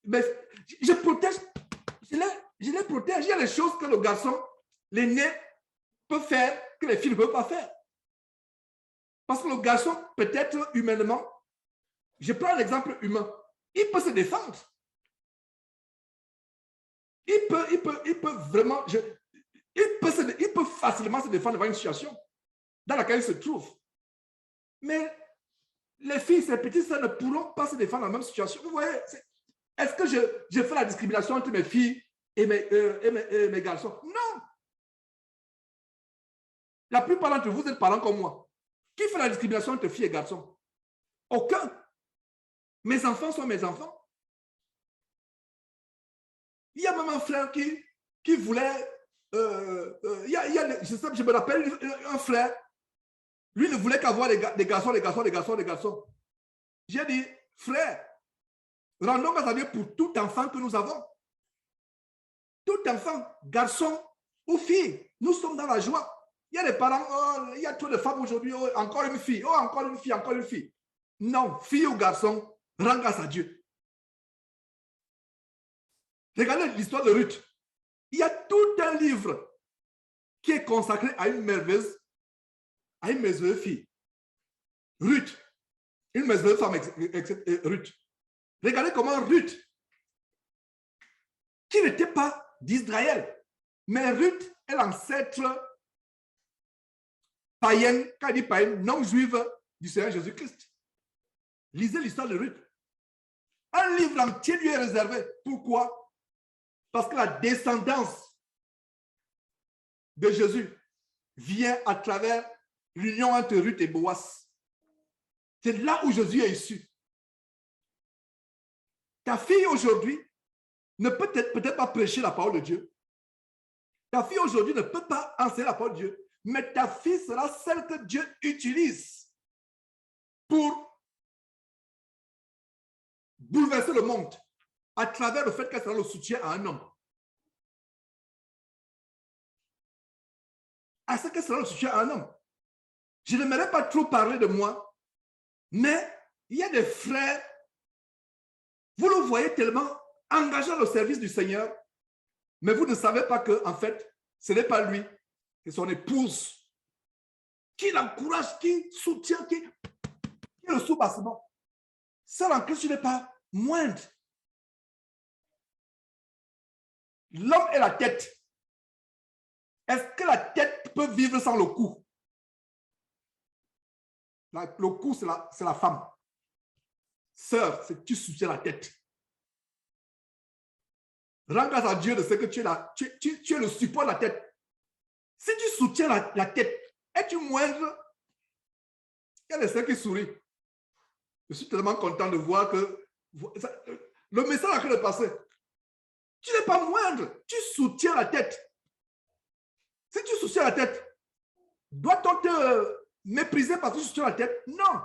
mais je protège, je les protège. Il y a des choses que le garçon, l'aîné, peut faire que les filles ne peuvent pas faire. Parce que le garçon, peut-être humainement, je prends l'exemple humain, il peut se défendre. Il peut vraiment, il peut facilement se défendre devant une situation dans laquelle il se trouve. Mais les filles, ces petites sœurs ne pourront pas se défendre dans la même situation. Vous voyez, est-ce que je fais la discrimination entre mes filles et mes garçons? Non. La plupart d'entre vous êtes parents comme moi. Qui fait la discrimination entre filles et garçons? Aucun. Mes enfants sont mes enfants. Il y a même un frère qui voulait, je me rappelle un frère, lui ne voulait qu'avoir des garçons. J'ai dit, frère, rendons grâce à Dieu pour tout enfant que nous avons. Tout enfant, garçon ou fille, nous sommes dans la joie. Il y a des parents, oh, il y a trop de femmes aujourd'hui, oh, encore une fille, oh, encore une fille, encore une fille. Non, fille ou garçon, rends grâce à Dieu. Regardez l'histoire de Ruth. Il y a tout un livre qui est consacré à une merveilleuse fille. Ruth. Une merveilleuse femme, Ruth. Regardez comment Ruth, qui n'était pas d'Israël, mais Ruth est l'ancêtre païenne, quand il dit païenne, non juive du Seigneur Jésus-Christ. Lisez l'histoire de Ruth. Un livre entier lui est réservé. Pourquoi? Parce que la descendance de Jésus vient à travers l'union entre Ruth et Boaz. C'est là où Jésus est issu. Ta fille aujourd'hui ne peut peut-être pas prêcher la parole de Dieu. Ta fille aujourd'hui ne peut pas enseigner la parole de Dieu. Mais ta fille sera celle que Dieu utilise pour bouleverser le monde à travers le fait qu'elle sera le soutien à un homme. À ce qu'elle sera le soutien à un homme. Je n'aimerais pas trop parler de moi, mais il y a des frères, vous le voyez tellement engagé dans le service du Seigneur, mais vous ne savez pas que, en fait, ce n'est pas lui, c'est son épouse qui l'encourage, qui soutient, qui est le sous-bassement. Seul en Christ, tu n'es pas moindre. L'homme est la tête. Est-ce que la tête peut vivre sans le cou? Le cou, c'est la femme. Sœur, c'est que tu soutiens la tête. Rends grâce à Dieu de ce que tu es là. Tu es le support de la tête. Si tu soutiens la tête, es-tu moindre? Il y a des sœurs qui sourient. Je suis tellement content de voir que le message a que de passer. Tu n'es pas moindre. Tu soutiens la tête. Si tu soutiens la tête, doit-on te mépriser parce que tu soutiens la tête? Non.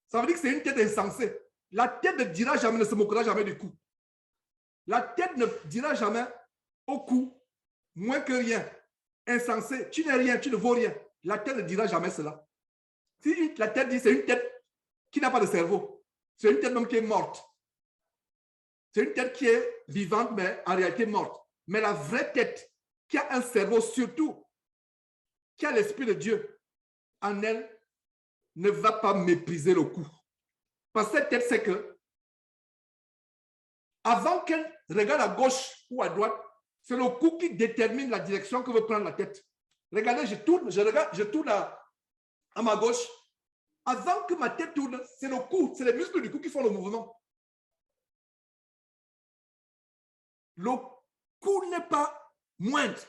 Ça veut dire que c'est une tête insensée. La tête ne dira jamais, ne se moquera jamais du cou. La tête ne dira jamais au cou, moins que rien. Insensé, tu n'es rien, tu ne vaux rien. La tête ne dira jamais cela. Si la tête dit c'est une tête qui n'a pas de cerveau, c'est une tête même qui est morte. C'est une tête qui est vivante, mais en réalité morte. Mais la vraie tête, qui a un cerveau surtout, qui a l'Esprit de Dieu en elle, ne va pas mépriser le cou. Parce que cette tête, c'est que avant qu'elle regarde à gauche ou à droite, c'est le cou qui détermine la direction que veut prendre la tête. Regardez, je tourne à ma gauche. Avant que ma tête tourne, c'est le cou, c'est les muscles du cou qui font le mouvement. Le cou n'est pas moindre.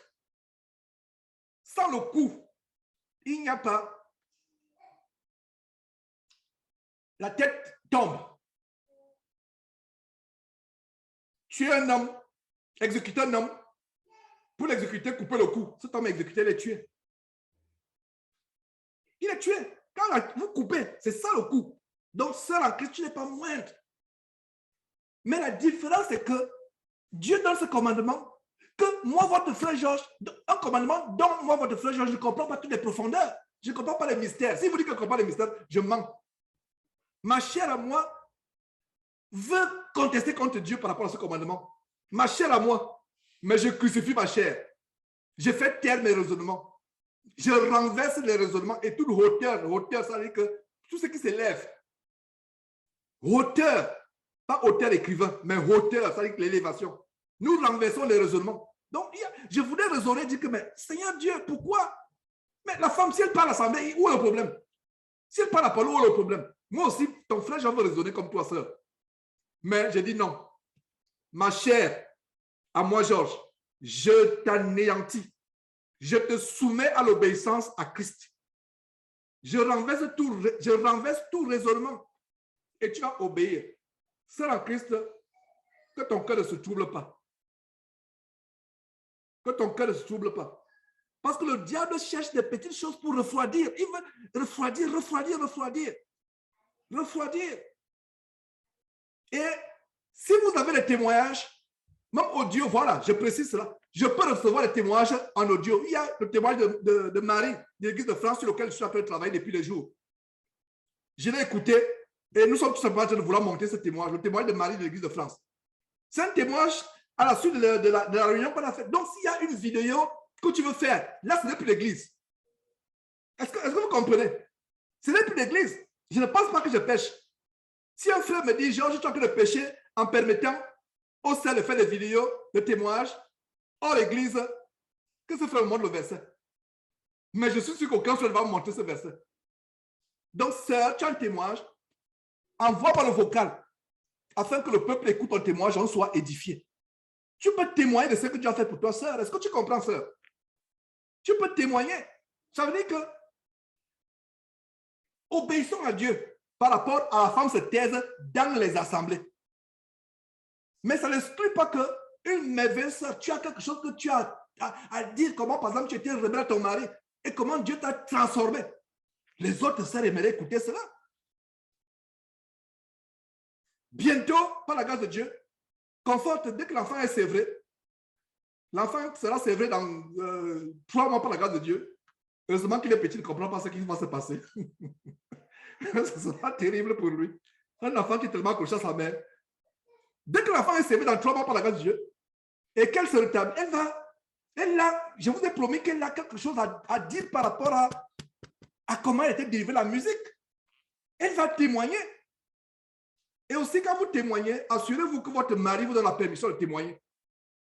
Sans le cou, il n'y a pas. La tête tombe. Tu es un homme, exécuter un homme. Pour l'exécuter, couper le cou. Cet homme exécuté, il est tué. Il est tué. Quand vous coupez, c'est ça le coup. Donc, seul en Christ, tu n'es pas moindre. Mais la différence, c'est que Dieu donne ce commandement que moi, votre frère Georges, un commandement dont moi, votre frère Georges, je ne comprends pas toutes les profondeurs. Je ne comprends pas les mystères. Si vous dites que je ne comprends pas les mystères, je mens. Ma chair à moi veut contester contre Dieu par rapport à ce commandement. Ma chair à moi, mais je crucifie ma chair. Je fais taire mes raisonnements. Je renverse les raisonnements et toute hauteur, ça veut dire que tout ce qui s'élève, hauteur, pas hauteur écrivain, mais hauteur, ça veut dire l'élévation. Nous renversons les raisonnements. Donc, je voulais raisonner, dire que, mais Seigneur Dieu, pourquoi? Mais la femme, si elle parle à l'assemblée, où est le problème? Si elle parle à Paul, où est le problème? Moi aussi, ton frère, je veux raisonner comme toi, sœur. Mais j'ai dit non. Ma chère, à moi, Georges, je t'anéantis. Je te soumets à l'obéissance à Christ. Je renverse tout raisonnement et tu vas obéir. C'est en Christ que ton cœur ne se trouble pas. Que ton cœur ne se trouble pas. Parce que le diable cherche des petites choses pour refroidir. Il veut refroidir. Et si vous avez des témoignages, même audio, voilà, je précise cela. Je peux recevoir des témoignages en audio. Il y a le témoignage de Marie de l'Église de France sur lequel je suis en train de travailler depuis des jours. Je l'ai écouté et nous sommes tout simplement en train de vouloir monter ce témoignage, le témoignage de Marie de l'Église de France. C'est un témoignage à la suite de la réunion qu'on a faite. Donc, s'il y a une vidéo que tu veux faire, là, ce n'est plus l'Église. Est-ce que vous comprenez? Ce n'est plus l'Église. Je ne pense pas que je pêche. Si un frère me dit, Georges, je suis en train de pécher en permettant au sein de faire des vidéos, de témoignages, hors l'église, que ce frère me montre le verset. Mais je suis sûr qu'aucun frère ne va me montrer ce verset. Donc, sœur, tu as un témoignage, envoie-moi le vocal, afin que le peuple écoute ton témoignage, on soit édifié. Tu peux témoigner de ce que tu as fait pour toi, sœur. Est-ce que tu comprends, sœur? Tu peux témoigner. Ça veut dire que obéissons à Dieu par rapport à la femme se taise dans les assemblées. Mais ça n'exclut pas qu'une merveilleuse sœur, tu as quelque chose que tu as à dire, comment par exemple tu étais rebelle à ton mari et comment Dieu t'a transformé. Les autres sœurs aimeraient écouter cela. Bientôt, par la grâce de Dieu, conforte, dès que l'enfant est sévré, l'enfant sera sévré dans 3 mois par la grâce de Dieu. Heureusement qu'il est petit, il ne comprend pas ce qui va se passer. Ce sera terrible pour lui. Un enfant qui est tellement accroché à sa mère. Dès que l'enfant est sévré dans 3 mois par la grâce de Dieu, et qu'elle se rétablit, je vous ai promis qu'elle a quelque chose à dire par rapport à comment elle était délivrée la musique. Elle va témoigner. Et aussi, quand vous témoignez, assurez-vous que votre mari vous donne la permission de témoigner.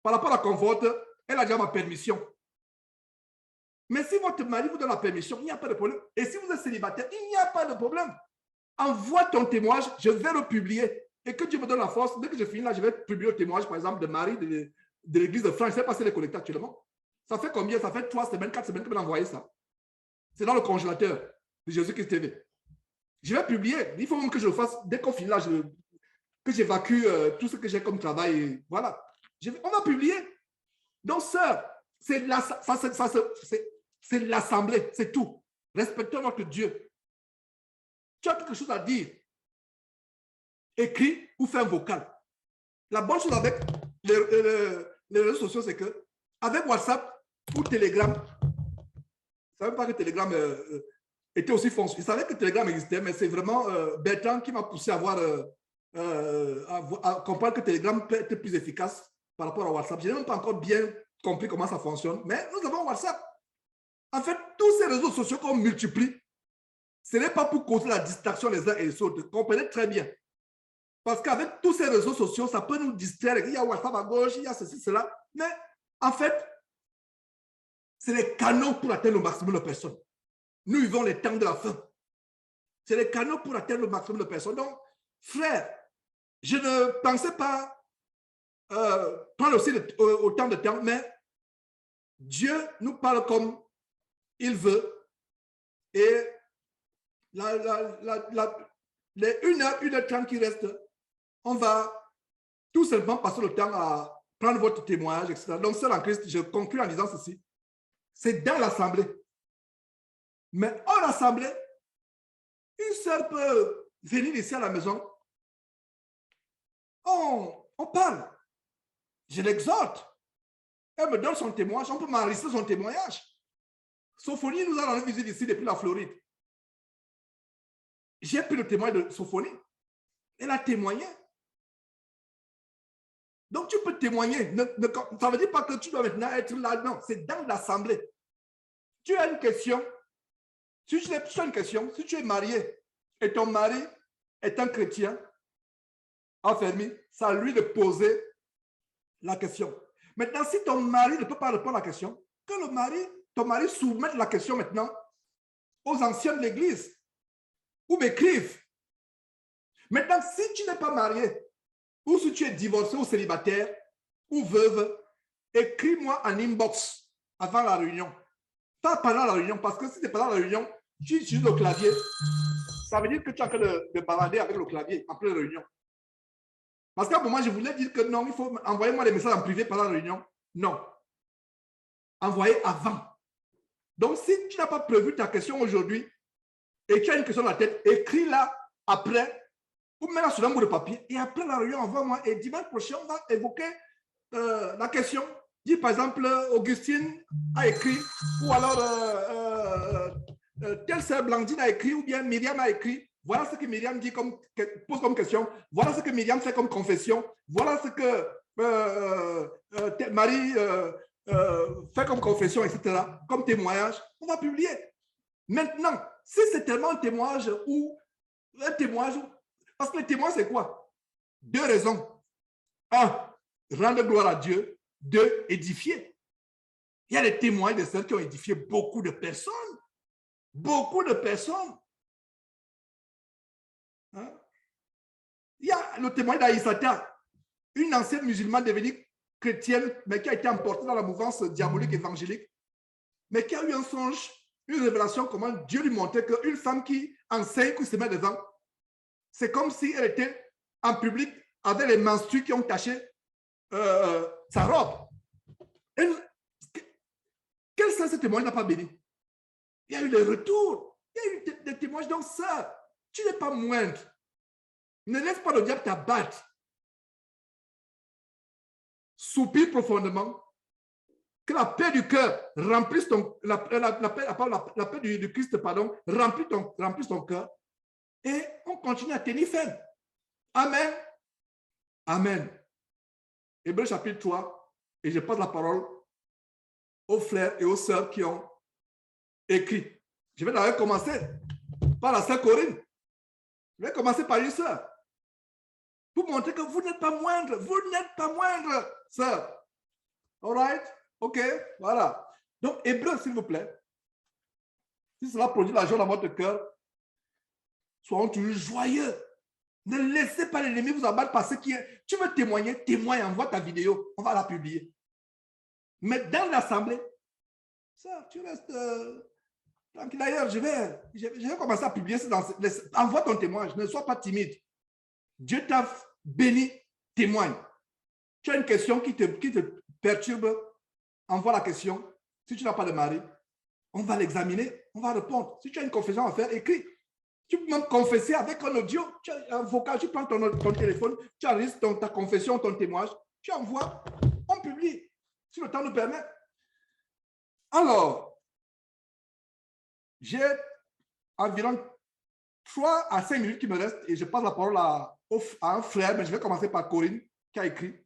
Par rapport à Confort, elle a déjà ma permission. Mais si votre mari vous donne la permission, il n'y a pas de problème. Et si vous êtes célibataire, il n'y a pas de problème. Envoie ton témoignage, je vais le publier. Et que Dieu me donne la force. Dès que je finis là, je vais publier le témoignage, par exemple, de Marie de l'église de France. Je ne sais pas si elle est connectée actuellement. Ça fait combien? Ça fait 3 semaines, 4 semaines que vous envoyé ça. C'est dans le congélateur de Jésus-Christ TV. Je vais publier. Il faut même que je le fasse dès qu'on finit là, que j'évacue tout ce que j'ai comme travail. Et voilà. On va publier. Donc, sœur, c'est l'assemblée, c'est tout. Respectons notre Dieu. Tu as quelque chose à dire. Écris ou fais un vocal. La bonne chose avec les réseaux sociaux, c'est que avec WhatsApp ou Telegram, je ne savais pas que Telegram était aussi fonctionnel. Je savais que Telegram existait, mais c'est vraiment Bertrand qui m'a poussé à comprendre que Telegram peut être plus efficace par rapport à WhatsApp. Je n'ai même pas encore bien compris comment ça fonctionne, mais nous avons WhatsApp. En fait, tous ces réseaux sociaux qu'on multiplie, ce n'est pas pour causer la distraction les uns et les autres. Comprenez très bien. Parce qu'avec tous ces réseaux sociaux, ça peut nous distraire. Il y a WhatsApp à gauche, il y a ceci, cela. Mais en fait, c'est les canaux pour atteindre le maximum de personnes. Nous vivons les temps de la fin. C'est les canaux pour atteindre le maximum de personnes. Donc, frère, je ne pensais pas prendre aussi autant de temps, mais Dieu nous parle comme il veut. Et les 1h30 qui restent, on va tout simplement passer le temps à prendre votre témoignage, etc. Donc, seul en Christ, je conclue en disant ceci. C'est dans l'assemblée. Mais hors l'assemblée, une sœur peut venir ici à la maison. On parle. Je l'exhorte. Elle me donne son témoignage. On peut m'enregistrer son témoignage. Sophonie nous a rendu visite ici depuis la Floride. J'ai pris le témoignage de Sophonie. Elle a témoigné. Donc, tu peux témoigner. Ça ne veut dire pas que tu dois maintenant être là. Non, c'est dans l'assemblée. Tu as une question. Si tu as une question, si tu es marié et ton mari est un chrétien, affermi, c'est à lui de poser la question. Maintenant, si ton mari ne peut pas répondre à la question, que ton mari soumette la question maintenant aux anciens de l'Église ou m'écrive. Maintenant, si tu n'es pas marié, ou si tu es divorcé ou célibataire, ou veuve, écris-moi en inbox avant la réunion. Pas pendant la réunion, parce que si c'est pendant la réunion, tu utilises le clavier, ça veut dire que tu es en train de balader avec le clavier en pleine réunion. Parce qu'à un moment, je voulais dire que non, il faut envoyer moi des messages en privé pendant la réunion. Non. Envoyez avant. Donc, si tu n'as pas prévu ta question aujourd'hui et tu as une question dans la tête, écris-la après ou mets-la sur un bout de papier et après la réunion, envoie-moi. Et dimanche prochain, on va évoquer la question. Dis par exemple, Augustine a écrit ou alors telle sœur Blandine a écrit ou bien Myriam a écrit. Voilà ce que Myriam dit pose comme question. Voilà ce que Myriam fait comme confession. Voilà ce que Marie fait comme confession, etc. Comme témoignage. On va publier. Maintenant, si c'est tellement un témoignage ou parce que le témoignage, c'est quoi? Deux raisons. Un, rendre gloire à Dieu. Deux, édifier. Il y a des témoins de ceux qui ont édifié beaucoup de personnes. Beaucoup de personnes. Hein? Il y a le témoin d'Aïssata, une ancienne musulmane devenue chrétienne, mais qui a été emportée dans la mouvance diabolique évangélique, mais qui a eu un songe, une révélation, comment Dieu lui montrait qu'une femme qui enseigne, qui se met devant, c'est comme si elle était en public avec les menstrues qui ont taché sa robe. Quel sens ce témoignage n'a pas béni? Il y a eu des retours, il y a eu des témoignages. Donc ça, tu n'es pas moindre. Ne laisse pas le diable t'abattre. Soupire profondément. Que la paix du cœur remplisse la paix du Christ, pardon, remplisse ton cœur. Et on continue à tenir ferme. Amen. Amen. Hébreux chapitre 3. Et je passe la parole aux frères et aux sœurs qui ont écrit. Je vais d'ailleurs commencer par la sœur Corinne. Je vais commencer par une sœur. Pour montrer que vous n'êtes pas moindre. Vous n'êtes pas moindre, sœur. All right? OK, voilà. Donc, Hébreu, s'il vous plaît. Si cela produit la joie dans votre cœur, soyons toujours joyeux. Ne laissez pas l'ennemi vous abattre par ce qui est. Tu veux témoigner, témoigne, envoie ta vidéo. On va la publier. Mais dans l'assemblée, ça, tu restes tranquille. D'ailleurs, je vais commencer à publier ça. Envoie ton témoignage. Ne sois pas timide. Dieu t'a béni, témoigne. Tu as une question qui te perturbe, envoie la question. Si tu n'as pas de mari, on va l'examiner, on va répondre. Si tu as une confession à faire, écris. Tu peux même confesser avec un audio, tu as un vocal, tu prends ton téléphone, tu enregistres ta confession, ton témoignage, tu envoies, on publie, si le temps nous permet. Alors, j'ai environ 3 à 5 minutes qui me restent et je passe la parole à un frère, mais je vais commencer par Corinne qui a écrit.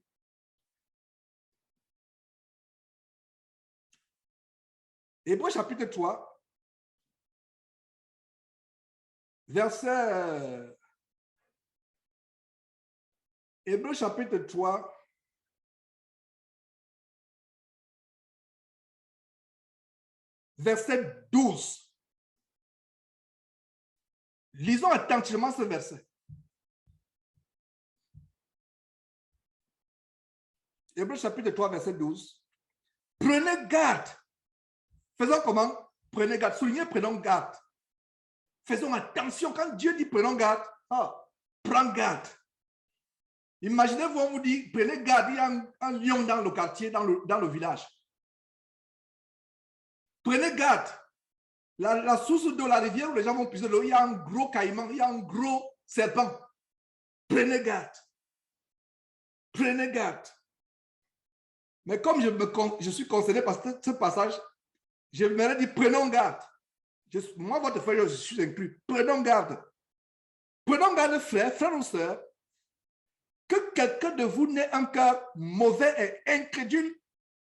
Hébreux chapitre 3, verset... Hébreux chapitre 3, verset 12. Lisons attentivement ce verset. Hébreux chapitre 3, verset 12. Prenez garde. Faisons comment? Prenez garde. Soulignez, prenons garde. Faisons attention. Quand Dieu dit prenons garde, prends garde. Imaginez-vous, on vous dit, prenez garde, il y a un lion dans le quartier, dans le village. Prenez garde. La source de la rivière où les gens vont puiser l'eau, il y a un gros caïman, il y a un gros serpent. Prenez garde. Prenez garde. Mais comme je suis concerné par ce passage, je m'aurais dit, prenons garde. Moi, votre frère, je suis inclus. Prenons garde. Prenons garde, frères ou sœurs. que quelqu'un de vous n'ait un cœur mauvais et incrédule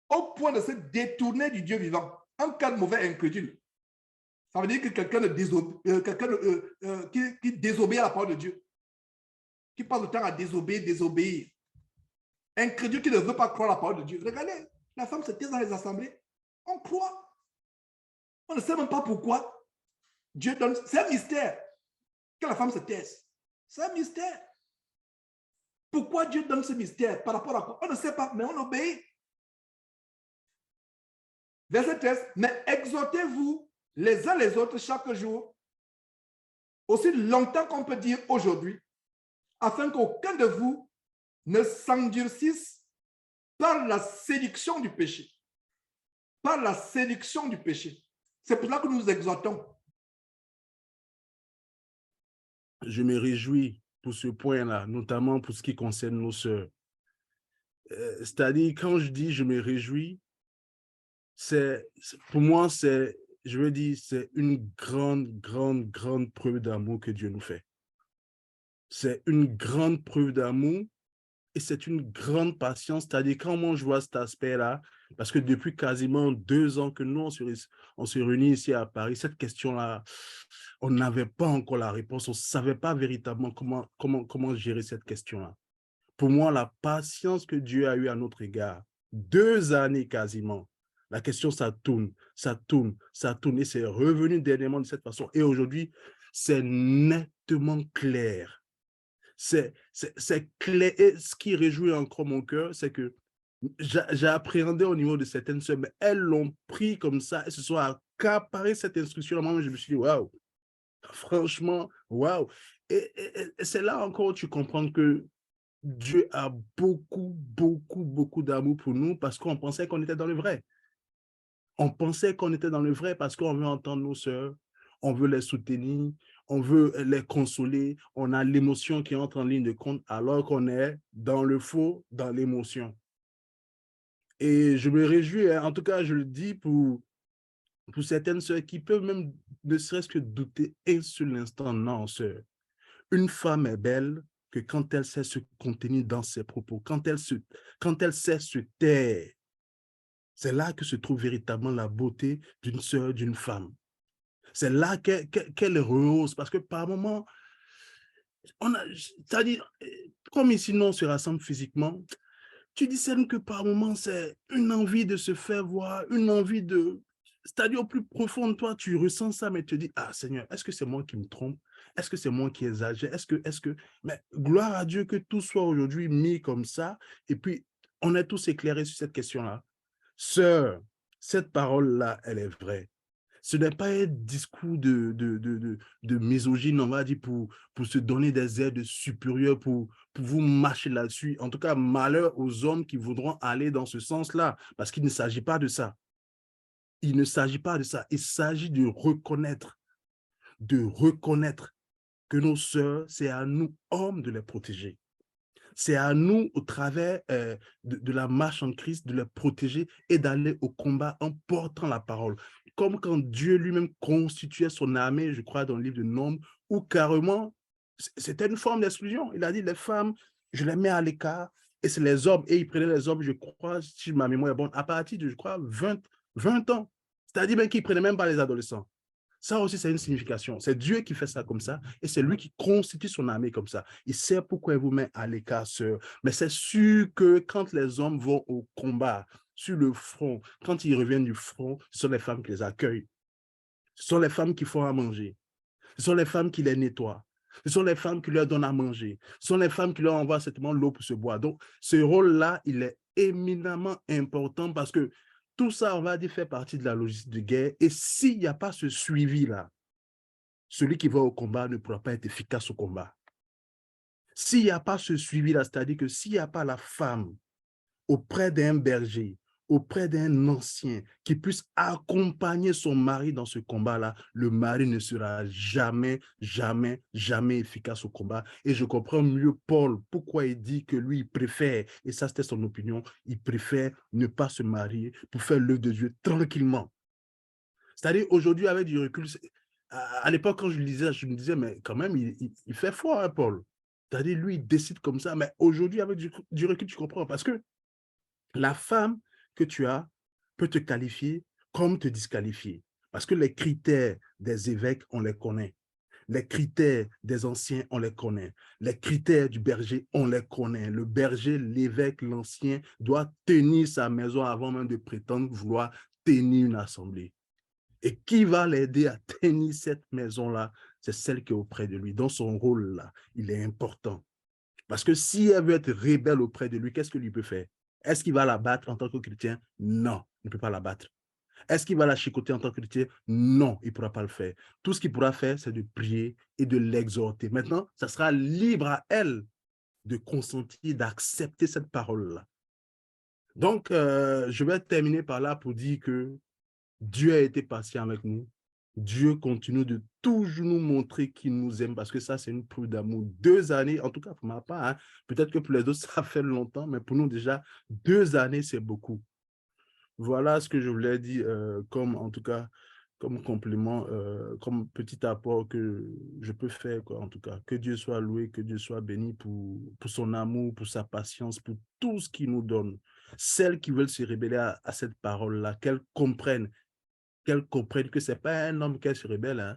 au point de se détourner du Dieu vivant. Un cœur mauvais et incrédule. Ça veut dire que quelqu'un qui désobéit à la parole de Dieu, qui passe le temps à désobéir. Incrédule qui ne veut pas croire à la parole de Dieu. Regardez, la femme se taise dans les assemblées. On croit. On ne sait même pas pourquoi. Dieu donne. C'est un mystère que la femme se taise. C'est un mystère. Pourquoi Dieu donne ce mystère? Par rapport à quoi? On ne sait pas, mais on obéit. Verset 13. Mais exhortez-vous les uns les autres chaque jour, aussi longtemps qu'on peut dire aujourd'hui, afin qu'aucun de vous ne s'endurcisse par la séduction du péché. Par la séduction du péché. C'est pour ça que nous nous exhortons. Je me réjouis pour ce point-là, notamment pour ce qui concerne nos sœurs. C'est-à-dire, quand je dis je me réjouis, pour moi, je veux dire, c'est une grande preuve d'amour que Dieu nous fait. C'est une grande preuve d'amour et c'est une grande patience. C'est-à-dire, quand moi je vois cet aspect-là, parce que depuis quasiment 2 ans que nous, on se réunit ici à Paris, cette question-là, on n'avait pas encore la réponse. On ne savait pas véritablement comment gérer cette question-là. Pour moi, la patience que Dieu a eue à notre égard, 2 années quasiment, la question, ça tourne, et c'est revenu dernièrement de cette façon. Et aujourd'hui, c'est nettement clair. C'est clair. Et ce qui réjouit encore mon cœur, c'est que j'ai appréhendé au niveau de certaines sœurs, mais elles l'ont pris comme ça, elles se sont accaparées cette instruction. Moi, je me suis dit, waouh, franchement, waouh. Et c'est là encore où tu comprends que Dieu a beaucoup d'amour pour nous parce qu'on pensait qu'on était dans le vrai. On pensait qu'on était dans le vrai parce qu'on veut entendre nos sœurs, on veut les soutenir, on veut les consoler, on a l'émotion qui entre en ligne de compte alors qu'on est dans le faux, dans l'émotion. Et je me réjouis, en tout cas, je le dis pour certaines sœurs qui peuvent même ne serait-ce que douter un seul instant, non, sœur. Une femme est belle que quand elle sait se contenir dans ses propos, quand elle sait se taire. C'est là que se trouve véritablement la beauté d'une sœur, d'une femme. C'est là qu'elle rehausse, parce que par moments, c'est-à-dire, comme ici, nous, on se rassemble physiquement, tu discernes que par moments, c'est une envie de se faire voir, une envie de... C'est-à-dire, au plus profond de toi, tu ressens ça, mais tu te dis, ah Seigneur, est-ce que c'est moi qui me trompe? Est-ce que c'est moi qui exagère? Mais gloire à Dieu que tout soit aujourd'hui mis comme ça, et puis on est tous éclairés sur cette question-là. Sœur, cette parole-là, elle est vraie. Ce n'est pas un discours de misogyne, on va dire, pour se donner des aides supérieures, pour vous marcher là-dessus. En tout cas, malheur aux hommes qui voudront aller dans ce sens-là, parce qu'il ne s'agit pas de ça. Il ne s'agit pas de ça. Il s'agit de reconnaître que nos sœurs, c'est à nous, hommes, de les protéger. C'est à nous, au travers de la marche en Christ, de les protéger et d'aller au combat en portant la parole. Comme quand Dieu lui-même constituait son armée, je crois, dans le livre de Nombres, où carrément, c'était une forme d'exclusion. Il a dit, les femmes, je les mets à l'écart, et c'est les hommes. Et il prenait les hommes, je crois, si ma mémoire est bonne, à partir de, je crois, 20 ans. C'est-à-dire même qu'il ne prenait même pas les adolescents. Ça aussi, c'est une signification. C'est Dieu qui fait ça comme ça et c'est lui qui constitue son armée comme ça. Il sait pourquoi il vous met à l'écart, sœur. Mais c'est sûr que quand les hommes vont au combat, sur le front, quand ils reviennent du front, ce sont les femmes qui les accueillent. Ce sont les femmes qui font à manger. Ce sont les femmes qui les nettoient. Ce sont les femmes qui leur donnent à manger. Ce sont les femmes qui leur envoient certainement l'eau pour se boire. Donc, ce rôle-là, il est éminemment important parce que tout ça, on va dire, fait partie de la logistique de guerre. Et s'il n'y a pas ce suivi-là, celui qui va au combat ne pourra pas être efficace au combat. S'il n'y a pas ce suivi-là, c'est-à-dire que s'il n'y a pas la femme auprès d'un berger, auprès d'un ancien qui puisse accompagner son mari dans ce combat-là, le mari ne sera jamais efficace au combat. Et je comprends mieux Paul, pourquoi il dit que lui, il préfère, et ça c'était son opinion, il préfère ne pas se marier pour faire l'œuvre de Dieu tranquillement. C'est-à-dire, aujourd'hui, avec du recul, à l'époque, quand je lisais, je me disais, mais quand même, il fait fort, hein, Paul. C'est-à-dire, lui, il décide comme ça. Mais aujourd'hui, avec du recul, tu comprends. Parce que la femme que tu as peut te qualifier comme te disqualifier. Parce que les critères des évêques, on les connaît. Les critères des anciens, on les connaît. Les critères du berger, on les connaît. Le berger, l'évêque, l'ancien doit tenir sa maison avant même de prétendre vouloir tenir une assemblée. Et qui va l'aider à tenir cette maison-là? C'est celle qui est auprès de lui. Dans son rôle-là, il est important. Parce que si elle veut être rebelle auprès de lui, qu'est-ce que lui peut faire? Est-ce qu'il va la battre en tant que chrétien? Non, il ne peut pas la battre. Est-ce qu'il va la chicoter en tant que chrétien? Non, il ne pourra pas le faire. Tout ce qu'il pourra faire, c'est de prier et de l'exhorter. Maintenant, ça sera libre à elle de consentir, d'accepter cette parole-là. Donc, je vais terminer par là pour dire que Dieu a été patient avec nous. Dieu continue de toujours nous montrer qu'il nous aime parce que ça, c'est une preuve d'amour. 2 années, en tout cas pour ma part, hein, peut-être que pour les autres, ça fait longtemps, mais pour nous déjà, 2 années, c'est beaucoup. Voilà ce que je voulais dire comme, en tout cas, comme complément, comme petit apport que je peux faire, quoi, en tout cas. Que Dieu soit loué, que Dieu soit béni pour son amour, pour sa patience, pour tout ce qu'il nous donne. Celles qui veulent se révéler à cette parole-là, qu'elles comprennent que ce n'est pas un homme qu'elles se rebellent, hein.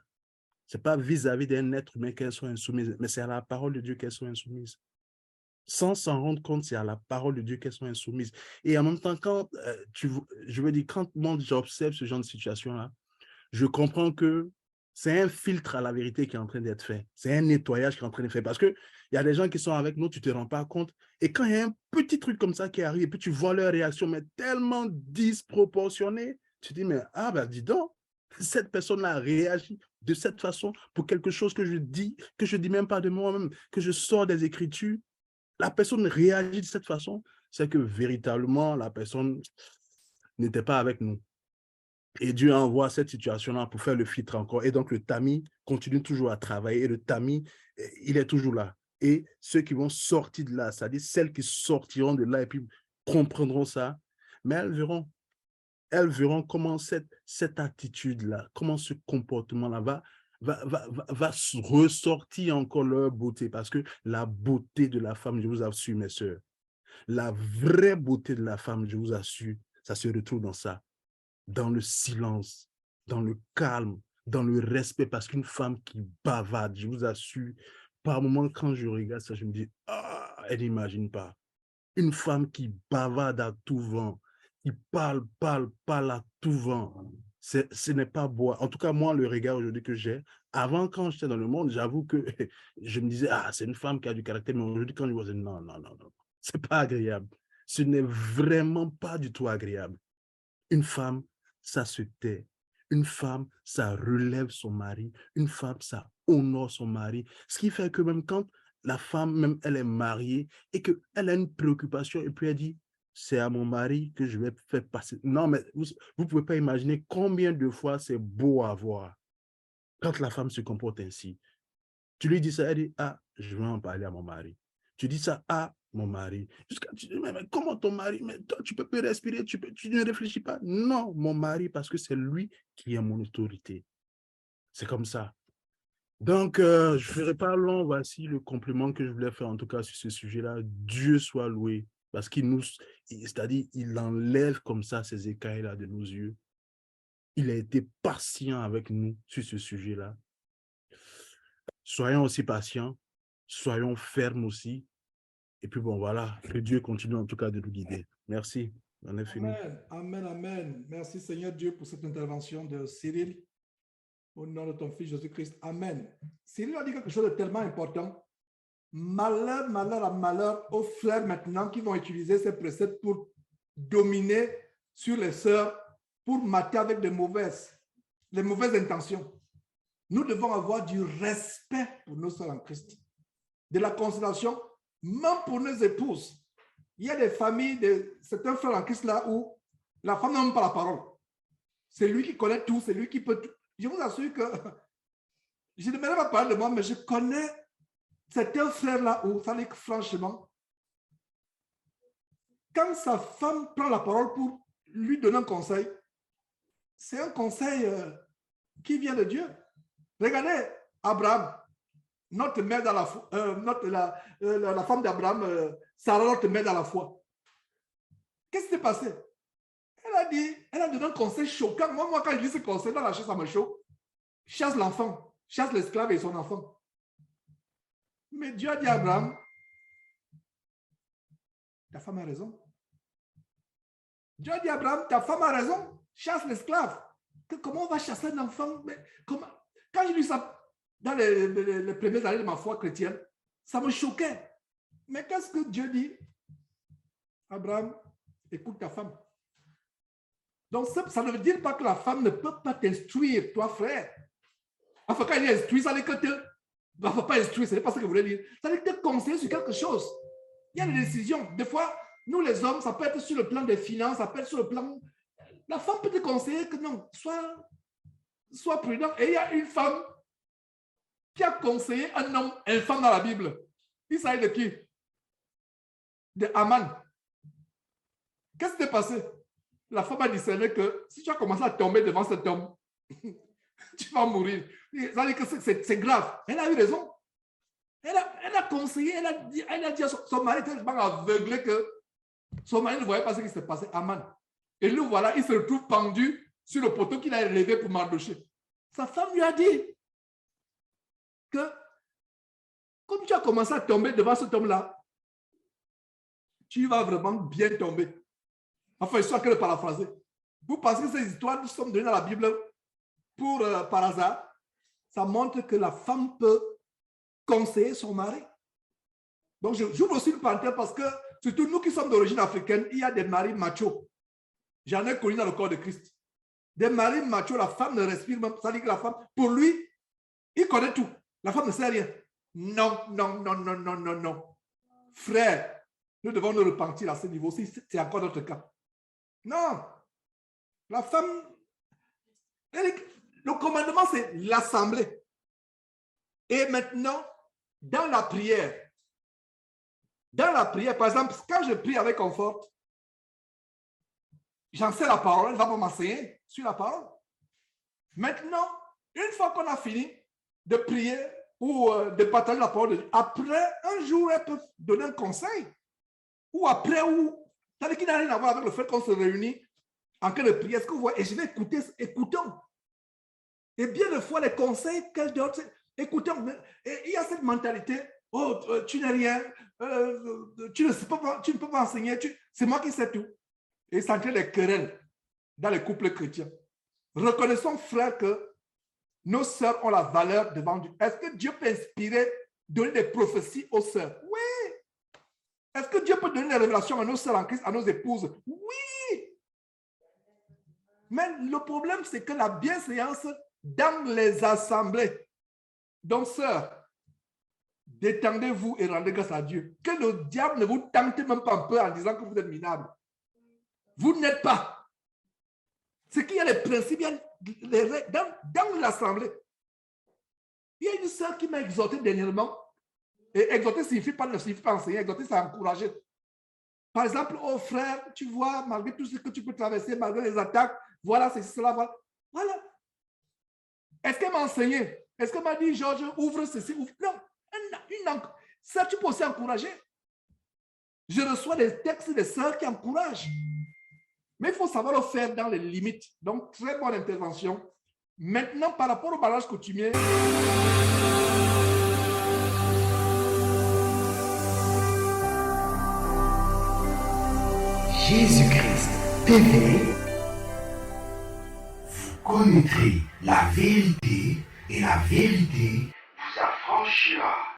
Ce n'est pas vis-à-vis d'un être humain qu'elles sont insoumises, mais c'est à la parole de Dieu qu'elles sont insoumises. Sans s'en rendre compte, c'est à la parole de Dieu qu'elles sont insoumises. Et en même temps, quand je veux dire, quand moi j'observe ce genre de situation-là, je comprends que c'est un filtre à la vérité qui est en train d'être fait. C'est un nettoyage qui est en train d'être fait. Parce qu'il y a des gens qui sont avec nous, tu ne te rends pas compte. Et quand il y a un petit truc comme ça qui arrive, et puis tu vois leur réaction, mais tellement disproportionnée, tu te dis, mais ah ben dis donc, cette personne-là réagit de cette façon pour quelque chose que je dis même pas de moi-même, que je sors des Écritures. La personne réagit de cette façon, c'est que véritablement, la personne n'était pas avec nous. Et Dieu envoie cette situation-là pour faire le filtre encore. Et donc, le tamis continue toujours à travailler. Et le tamis, il est toujours là. Et ceux qui vont sortir de là, c'est-à-dire celles qui sortiront de là et puis comprendront ça, mais elles verront comment cette attitude-là, comment ce comportement-là va ressortir encore leur beauté. Parce que la beauté de la femme, je vous assure, mes sœurs, la vraie beauté de la femme, je vous assure, ça se retrouve dans ça. Dans le silence, dans le calme, dans le respect, parce qu'une femme qui bavarde, je vous assure, par moments, quand je regarde ça, je me dis, ah, elle n'imagine pas. Une femme qui bavarde à tout vent, qui parle à tout vent, ce n'est pas beau. En tout cas, moi, le regard aujourd'hui que j'ai, avant, quand j'étais dans le monde, j'avoue que je me disais, ah, c'est une femme qui a du caractère, mais aujourd'hui, quand je vois, non, c'est pas agréable. Ce n'est vraiment pas du tout agréable. Une femme, ça se tait. Une femme, ça relève son mari. Une femme, ça honore son mari. Ce qui fait que même quand la femme, même elle est mariée et qu'elle a une préoccupation et puis elle dit, c'est à mon mari que je vais faire passer. Non, mais vous ne pouvez pas imaginer combien de fois c'est beau à voir quand la femme se comporte ainsi. Tu lui dis ça, elle dit, ah, je vais en parler à mon mari. Tu dis ça à mon mari. Jusqu'à tu dis, mais comment ton mari? Mais toi, tu peux plus respirer, tu ne réfléchis pas. Non, mon mari, parce que c'est lui qui est mon autorité. C'est comme ça. Donc, je ne ferai pas long. Voici le compliment que je voulais faire, en tout cas, sur ce sujet-là. Dieu soit loué. Parce qu'il nous, c'est-à-dire, il enlève comme ça ces écailles-là de nos yeux. Il a été patient avec nous sur ce sujet-là. Soyons aussi patients, soyons fermes aussi. Et puis bon, voilà, que Dieu continue en tout cas de nous guider. Merci. On est fini. Amen, amen, amen. Merci Seigneur Dieu pour cette intervention de Cyril. Au nom de ton Fils Jésus-Christ. Amen. Cyril a dit quelque chose de tellement important. Malheur, malheur à malheur aux frères maintenant qui vont utiliser ces préceptes pour dominer sur les sœurs, pour mater avec les mauvaises intentions. Nous devons avoir du respect pour nos sœurs en Christ, de la considération, même pour nos épouses. Il y a des familles, certains frères en Christ là où la femme n'a même pas la parole. C'est lui qui connaît tout, c'est lui qui peut tout. Je vous assure que je ne vais pas parler de moi, mais je connais certains frères là où, ça dit que franchement, quand sa femme prend la parole pour lui donner un conseil, c'est un conseil qui vient de Dieu. Regardez Abraham. notre mère dans la foi, la femme d'Abraham, Sarah, notre mère dans la foi. Qu'est-ce qui s'est passé? Elle a donné un conseil choquant. Moi, quand je dis ce conseil dans la chaise, ça me choque. Chasse l'enfant, chasse l'esclave et son enfant. Mais Dieu a dit à Abraham, ta femme a raison. Dieu a dit à Abraham, ta femme a raison, chasse l'esclave. Comment on va chasser un enfant? Mais comment? Quand j'ai lu ça dans les premières années de ma foi chrétienne, ça me choquait. Mais qu'est-ce que Dieu dit? Abraham, écoute ta femme. Donc, ça ne veut dire pas que la femme ne peut pas t'instruire, toi, frère. Enfin, quand il est instruit, ça veut dire que tu ne vas pas instruire, ce n'est pas ce que vous voulez dire. Ça veut dire que tu conseiller sur quelque chose. Il y a des décisions. Des fois, nous, les hommes, ça peut être sur le plan des finances, ça peut être sur le plan... La femme peut te conseiller que non, sois prudent. Et il y a une femme qui a conseillé un homme infâme dans la Bible. Il s'agit de qui? De Haman. Qu'est-ce qui s'est passé? La femme a discerné que si tu as commencé à tomber devant cet homme, tu vas mourir. Ça veut dire que c'est grave. Elle a eu raison. Elle a conseillé, elle a dit à son mari tellement aveuglé que son mari ne voyait pas ce qui s'est passé. Haman. Et le voilà, il se retrouve pendu sur le poteau qu'il a élevé pour Mardoché. Sa femme lui a dit que comme tu as commencé à tomber devant cet homme-là, tu vas vraiment bien tomber. Enfin, histoire que le paraphraser. Vous pensez que ces histoires nous sommes données dans la Bible par hasard? Ça montre que la femme peut conseiller son mari. Donc, j'ouvre aussi une parenthèse parce que, surtout nous qui sommes d'origine africaine, il y a des maris machos. J'en ai connu dans le corps de Christ. Des maris machos, la femme ne respire même. Ça dit que la femme, pour lui, il connaît tout. La femme ne sait rien. Non, non, non, non, non, non, non. Frère, nous devons nous repentir à ce niveau. C'est encore notre cas. Non. La femme, le commandement, c'est l'assemblée. Et maintenant, dans la prière, par exemple, quand je prie avec confort, j'en sais la parole, elle ne va pas m'enseigner sur la parole. Maintenant, une fois qu'on a fini de prier ou de partager la parole de Dieu, après, un jour, elle peut donner un conseil. Ou après, c'est-à-dire qu'il n'a rien à voir avec le fait qu'on se réunit en cas de prière. Est-ce que vous voyez? Et je vais écouter, écoutons. Et bien de fois, les conseils qu'elle donne, écoutons. Et il y a cette mentalité, oh, tu n'es rien, tu ne peux pas enseigner, c'est moi qui sais tout. Et ça crée des querelles dans les couples chrétiens. Reconnaissons, frère, que nos sœurs ont la valeur devant Dieu. Est-ce que Dieu peut inspirer, donner des prophéties aux sœurs? Oui. Est-ce que Dieu peut donner des révélations à nos sœurs en Christ, à nos épouses? Oui. Mais le problème, c'est que la bienséance dans les assemblées. Donc, sœurs, détendez-vous et rendez grâce à Dieu. Que le diable ne vous tente même pas un peu en disant que vous êtes minable. Vous n'êtes pas. C'est qu'il y a les principes, il y a les règles dans l'assemblée. Il y a une sœur qui m'a exhorté dernièrement. Et exhorter ne signifie pas enseigner. Exhorter, c'est encourager. Par exemple, oh frère, tu vois, malgré tout ce que tu peux traverser, malgré les attaques, voilà, c'est cela, voilà. Voilà. Est-ce qu'elle m'a enseigné? Est-ce qu'elle m'a dit, Georges, ouvre ceci, ouvre? Non. Ça, tu peux aussi encourager. Je reçois des textes des sœurs qui encouragent. Mais il faut savoir le faire dans les limites. Donc, très bonne intervention. Maintenant, par rapport au mariage coutumier. Jésus-Christ TV, vous connaîtrez la vérité et la vérité vous affranchira.